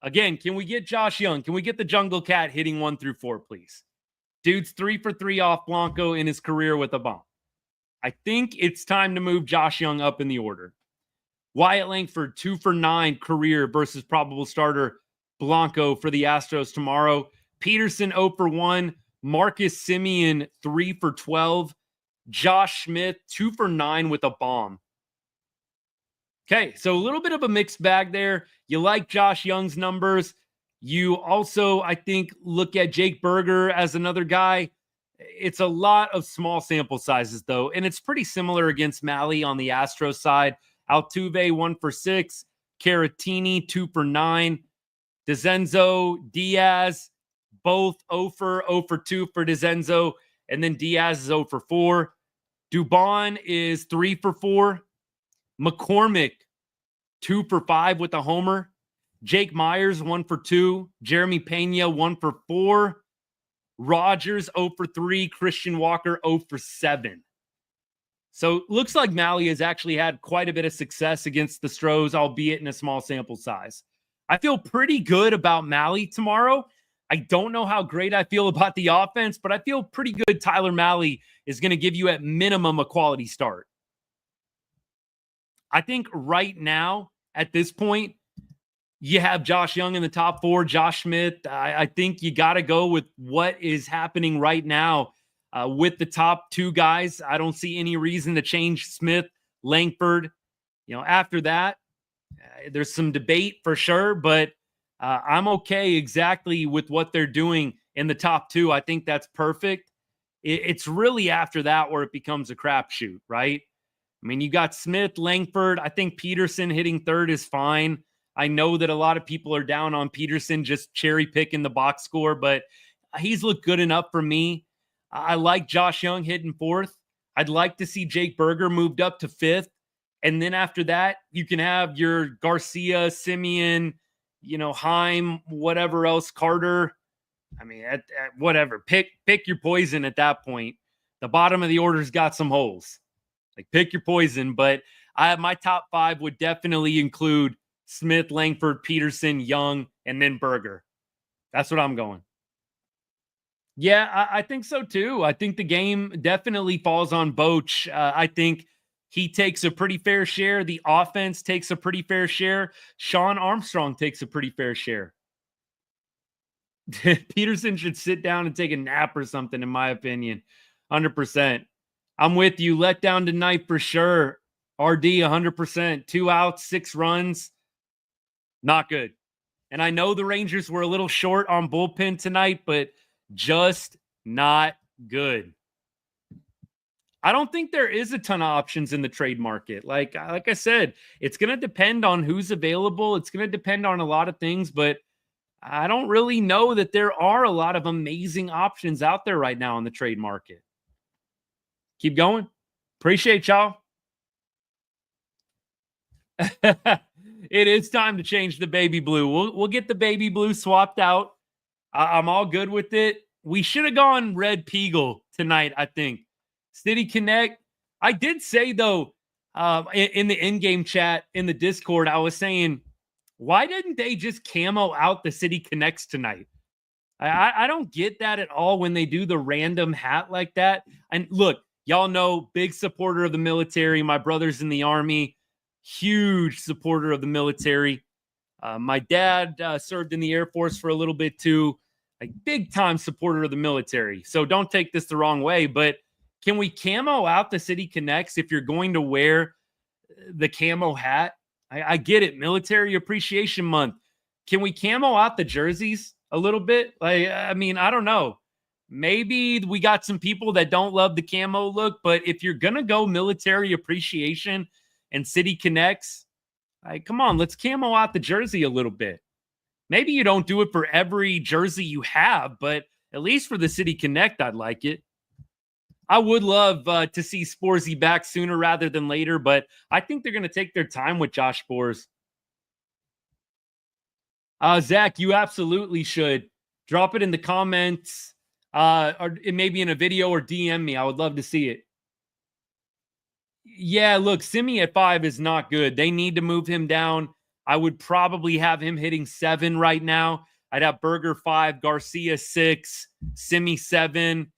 Again, can we get Josh Young? Can we get the Jungle Cat hitting 1 through 4, please? Dude's 3 for 3 off Blanco in his career with a bomb. I think it's time to move Josh Young up in the order. Wyatt Langford, 2 for 9 career versus probable starter Blanco for the Astros tomorrow. Peterson, 0 for 1. Marcus Semien, 3 for 12. Josh Smith, 2 for 9 with a bomb. Okay, so a little bit of a mixed bag there. You like Josh Young's numbers. You also, I think, look at Jake Berger as another guy. It's a lot of small sample sizes, though, and it's pretty similar against Mahle on the Astros side. Altuve, 1 for 6. Caratini, 2 for 9. DeZenzo, Diaz, both 0 for 2 for DeZenzo, and then Diaz is 0 for 4. Dubon is 3 for 4. McCormick, 2 for 5 with a homer. Jake Myers, 1 for 2. Jeremy Pena, 1 for 4. Rogers, 0 for 3. Christian Walker, 0 for 7. So looks like Mahle has actually had quite a bit of success against the Stros, albeit in a small sample size. I feel pretty good about Mahle tomorrow. I don't know how great I feel about the offense, but I feel pretty good Tyler Mahle is going to give you at minimum a quality start. I think right now, at this point, you have Josh Young in the top 4, Josh Smith. I think you got to go with what is happening right now with the top 2 guys. I don't see any reason to change Smith, Langford. After that, there's some debate for sure, but I'm okay exactly with what they're doing in the top 2. I think that's perfect. It's really after that where it becomes a crapshoot, right? I mean, you got Smith, Langford. I think Peterson hitting 3rd is fine. I know that a lot of people are down on Peterson just cherry picking the box score, but he's looked good enough for me. I like Josh Young hitting 4th. I'd like to see Jake Berger moved up to 5th. And then after that, you can have your Garcia, Semien, Heim, whatever else, Carter. I mean, whatever. Pick your poison at that point. The bottom of the order's got some holes. Like, pick your poison. But my top 5 would definitely include Smith, Langford, Peterson, Young, and then Berger. That's what I'm going. Yeah, I think so too. I think the game definitely falls on Boch. I think he takes a pretty fair share. The offense takes a pretty fair share. Sean Armstrong takes a pretty fair share. Peterson should sit down and take a nap or something, in my opinion. 100%. I'm with you. Let down tonight for sure. RD, 100%. 2 outs, 6 runs. Not good. And I know the Rangers were a little short on bullpen tonight, but just not good. I don't think there is a ton of options in the trade market. Like I said, it's going to depend on who's available. It's going to depend on a lot of things, but I don't really know that there are a lot of amazing options out there right now in the trade market. Keep going. Appreciate y'all. It is time to change the baby blue. We'll get the baby blue swapped out. I'm all good with it. We should have gone red Peagle tonight, I think. City Connect. I did say, though, in the in-game chat, in the Discord, I was saying, why didn't they just camo out the City Connects tonight? I don't get that at all when they do the random hat like that. And look, y'all know, big supporter of the military. My brother's in the Army, huge supporter of the military. My dad served in the Air Force for a little bit too. A big time supporter of the military. So don't take this the wrong way, but can we camo out the City Connects if you're going to wear the camo hat? I get it. Military Appreciation Month. Can we camo out the jerseys a little bit? I mean, I don't know. Maybe we got some people that don't love the camo look, but if you're going to go military appreciation and City Connects, come on, let's camo out the jersey a little bit. Maybe you don't do it for every jersey you have, but at least for the City Connect, I'd like it. I would love to see Sporsy back sooner rather than later, but I think they're going to take their time with Josh Spors. Zach, you absolutely should. Drop it in the comments, or maybe in a video, or DM me. I would love to see it. Yeah, look, Simi at 5 is not good. They need to move him down. I would probably have him hitting 7 right now. I'd have Berger 5, Garcia 6, Simi 7.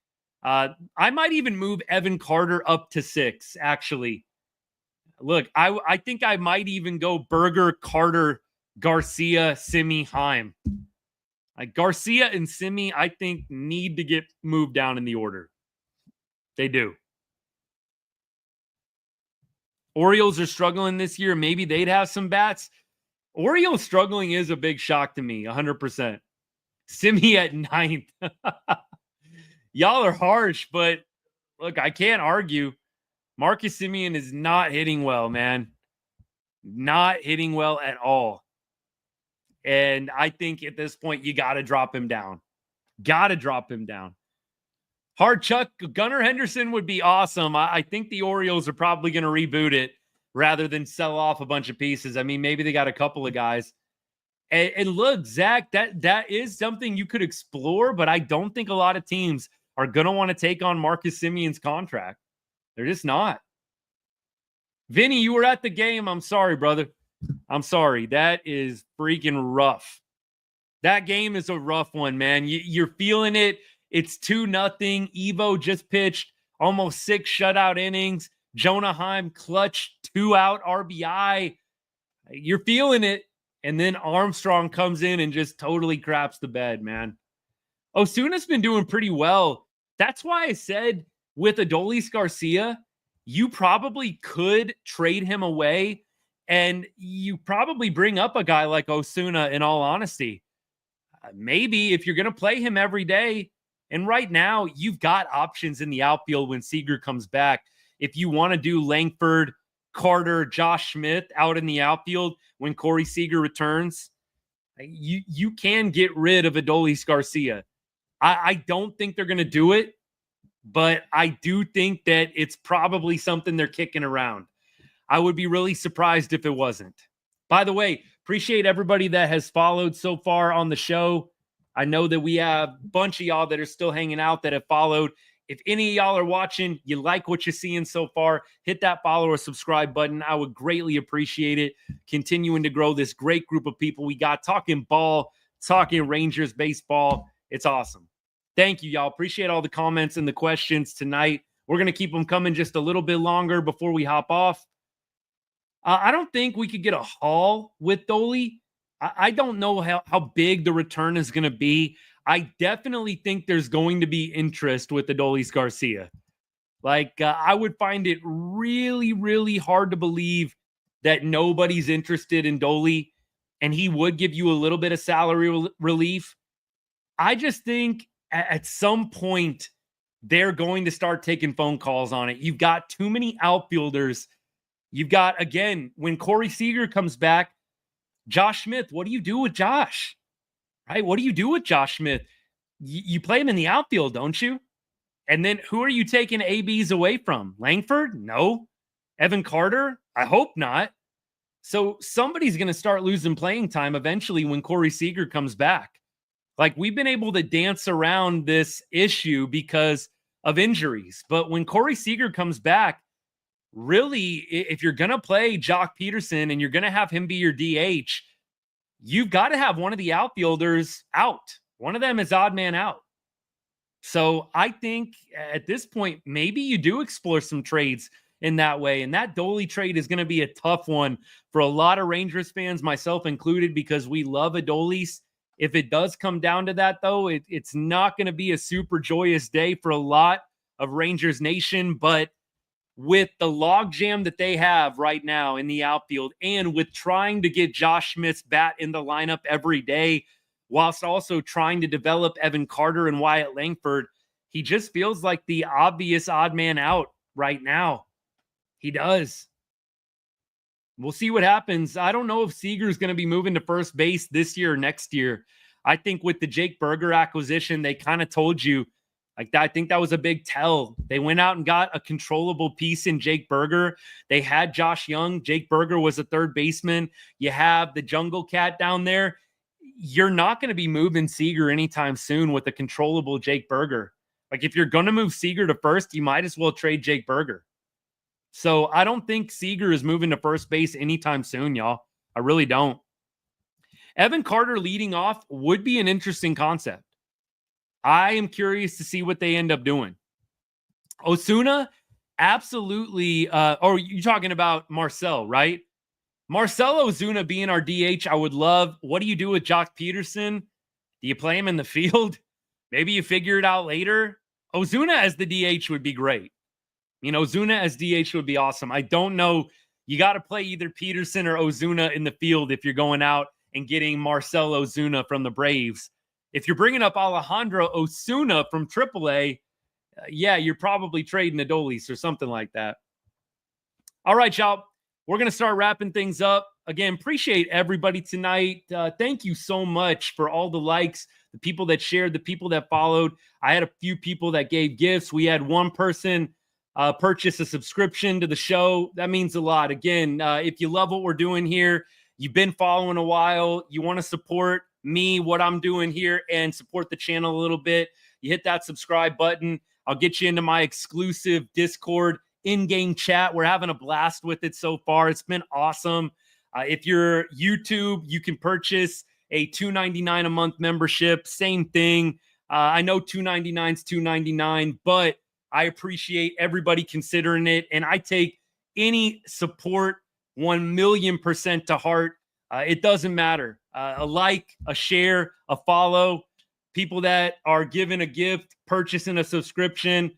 I might even move Evan Carter up to 6, actually. Look, I think I might even go Berger, Carter, Garcia, Simi, Heim. Like Garcia and Simi, I think, need to get moved down in the order. They do. Orioles are struggling this year. Maybe they'd have some bats. Orioles struggling is a big shock to me, 100%. Simi at 9th. Y'all are harsh, but look, I can't argue. Marcus Semien is not hitting well, man. Not hitting well at all. And I think at this point, you got to drop him down. Got to drop him down. Hard Chuck, Gunnar Henderson would be awesome. I think the Orioles are probably going to reboot it rather than sell off a bunch of pieces. I mean, maybe they got a couple of guys. And look, Zach, that is something you could explore, but I don't think a lot of teams are going to want to take on Marcus Semien's contract. They're just not. Vinny, you were at the game. I'm sorry, brother. I'm sorry. That is freaking rough. That game is a rough one, man. You're feeling it. It's 2-0. Evo just pitched almost 6 shutout innings. Jonah Heim clutched 2-out RBI. You're feeling it. And then Armstrong comes in and just totally craps the bed, man. Osuna's been doing pretty well. That's why I said with Adolis Garcia, you probably could trade him away, and you probably bring up a guy like Osuna, in all honesty. Maybe if you're going to play him every day, and right now you've got options in the outfield when Seager comes back. If you want to do Langford, Carter, Josh Smith out in the outfield when Corey Seager returns, you can get rid of Adolis Garcia. I don't think they're going to do it, but I do think that it's probably something they're kicking around. I would be really surprised if it wasn't. By the way, appreciate everybody that has followed so far on the show. I know that we have a bunch of y'all that are still hanging out that have followed. If any of y'all are watching, you like what you're seeing so far, hit that follow or subscribe button. I would greatly appreciate it. Continuing to grow this great group of people we got talking ball, talking Rangers baseball. It's awesome. Thank you, y'all. Appreciate all the comments and the questions tonight. We're going to keep them coming just a little bit longer before we hop off. I don't think we could get a haul with Dolly. I don't know how big the return is going to be. I definitely think there's going to be interest with Adolis Garcia. I would find it really, really hard to believe that nobody's interested in Dolly, and he would give you a little bit of salary relief. I just think at some point they're going to start taking phone calls on it. You've got too many outfielders. You've got, again, when Corey Seager comes back, Josh Smith, what do you do with Josh? Right? What do you do with Josh Smith? You play him in the outfield, don't you? And then who are you taking ABs away from? Langford? No. Evan Carter? I hope not. So somebody's going to start losing playing time eventually when Corey Seager comes back. We've been able to dance around this issue because of injuries. But when Corey Seager comes back, really, if you're going to play Jock Peterson and you're going to have him be your DH, you've got to have one of the outfielders out. One of them is odd man out. So I think at this point, maybe you do explore some trades in that way. And that Dolly trade is going to be a tough one for a lot of Rangers fans, myself included, because we love Adolis. If it does come down to that, though, it's not going to be a super joyous day for a lot of Rangers Nation. But with the logjam that they have right now in the outfield, and with trying to get Josh Smith's bat in the lineup every day, whilst also trying to develop Evan Carter and Wyatt Langford, he just feels like the obvious odd man out right now. He does. We'll see what happens. I don't know if Seager is going to be moving to first base this year or next year. I think with the Jake Burger acquisition, they kind of told you, like, I think that was a big tell. They went out and got a controllable piece in Jake Burger. They had Josh Young. Jake Burger was a third baseman. You have the Jungle Cat down there. You're not going to be moving Seager anytime soon with a controllable Jake Burger. Like, if you're going to move Seager to first, you might as well trade Jake Burger. So I don't think Seager is moving to first base anytime soon, y'all. I really don't. Evan Carter leading off would be an interesting concept. I am curious to see what they end up doing. Osuna, absolutely. Or you're talking about Marcell, right? Marcell Ozuna being our DH, I would love. What do you do with Jock Peterson? Do you play him in the field? Maybe you figure it out later. Ozuna as the DH would be great. You know, Ozuna as DH would be awesome. I don't know. You got to play either Peterson or Ozuna in the field if you're going out and getting Marcell Ozuna from the Braves. If you're bringing up Alejandro Osuna from AAA, yeah, you're probably trading Adolis or something like that. All right, y'all. We're going to start wrapping things up. Again, appreciate everybody tonight. Thank you so much for all the likes, the people that shared, the people that followed. I had a few people that gave gifts. We had one person purchase a subscription to the show. That means a lot. Again, if you love what we're doing here, you've been following a while, you want to support me, what I'm doing here, and support the channel a little bit, you hit that subscribe button. I'll get you into my exclusive Discord in-game chat. We're having a blast with it so far. It's been awesome. If you're YouTube, you can purchase a $2.99 a month membership. Same thing. I know $2.99 is $2.99, but I appreciate everybody considering it, and I take any support 1,000,000% to heart. It doesn't matter. A like, a share, a follow, people that are giving a gift, purchasing a subscription.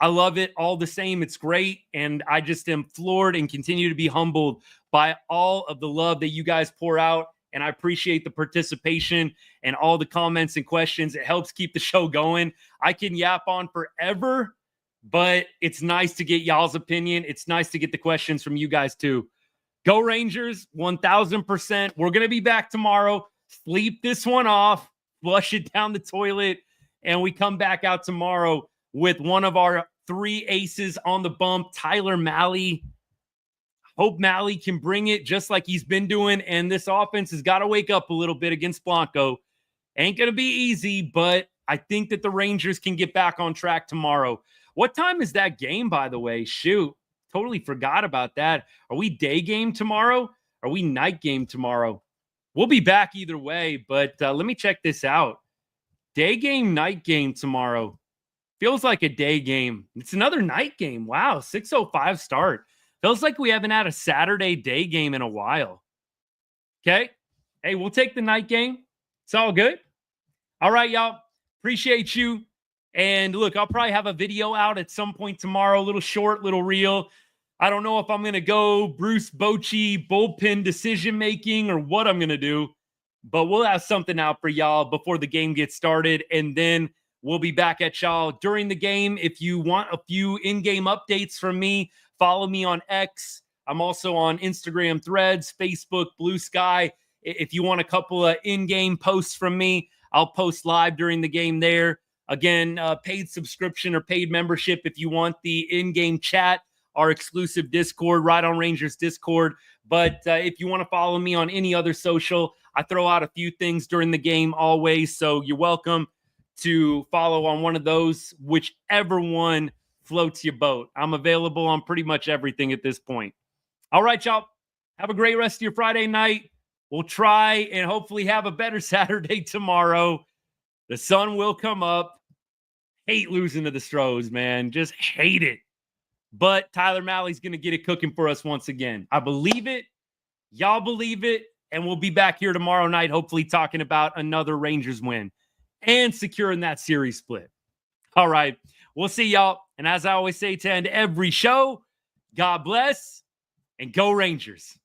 I love it all the same. It's great. And I just am floored and continue to be humbled by all of the love that you guys pour out. And I appreciate the participation and all the comments and questions. It helps keep the show going. I can yap on forever, but it's nice to get y'all's opinion. It's nice to get the questions from you guys too. Go Rangers, 1,000%. We're going to be back tomorrow. Sleep this one off, flush it down the toilet, and we come back out tomorrow with one of our three aces on the bump, Tyler Mahle. Hope Mahle can bring it just like he's been doing, and this offense has got to wake up a little bit against Blanco. Ain't going to be easy, but I think that the Rangers can get back on track tomorrow. What time is that game, by the way? Shoot. Totally forgot about that. Are we day game tomorrow? Are we night game tomorrow? We'll be back either way, but let me check this out. Day game, night game tomorrow. Feels like a day game. It's another night game. Wow, 6:05 start. Feels like we haven't had a Saturday day game in a while. Okay? Hey, we'll take the night game. It's all good. All right, y'all. Appreciate you. And look, I'll probably have a video out at some point tomorrow, a little short, little reel. I don't know if I'm going to go Bruce Bochy bullpen decision-making or what I'm going to do, but we'll have something out for y'all before the game gets started, and then we'll be back at y'all during the game. If you want a few in-game updates from me, follow me on X. I'm also on Instagram Threads, Facebook, Blue Sky. If you want a couple of in-game posts from me, I'll post live during the game there. Again, paid subscription or paid membership if you want the in-game chat, our exclusive Discord, Right on Rangers Discord. But if you want to follow me on any other social, I throw out a few things during the game always, so you're welcome. to follow on one of those, whichever one floats your boat. I'm available on pretty much everything at this point. All right, y'all. Have a great rest of your Friday night. We'll try and hopefully have a better Saturday tomorrow. The sun will come up. Hate losing to the Stros, man. Just hate it. But Tyler Malley's going to get it cooking for us once again. I believe it. Y'all believe it. And we'll be back here tomorrow night, hopefully talking about another Rangers win and securing that series split. All right. We'll see y'all. And as I always say to end every show, God bless and go Rangers.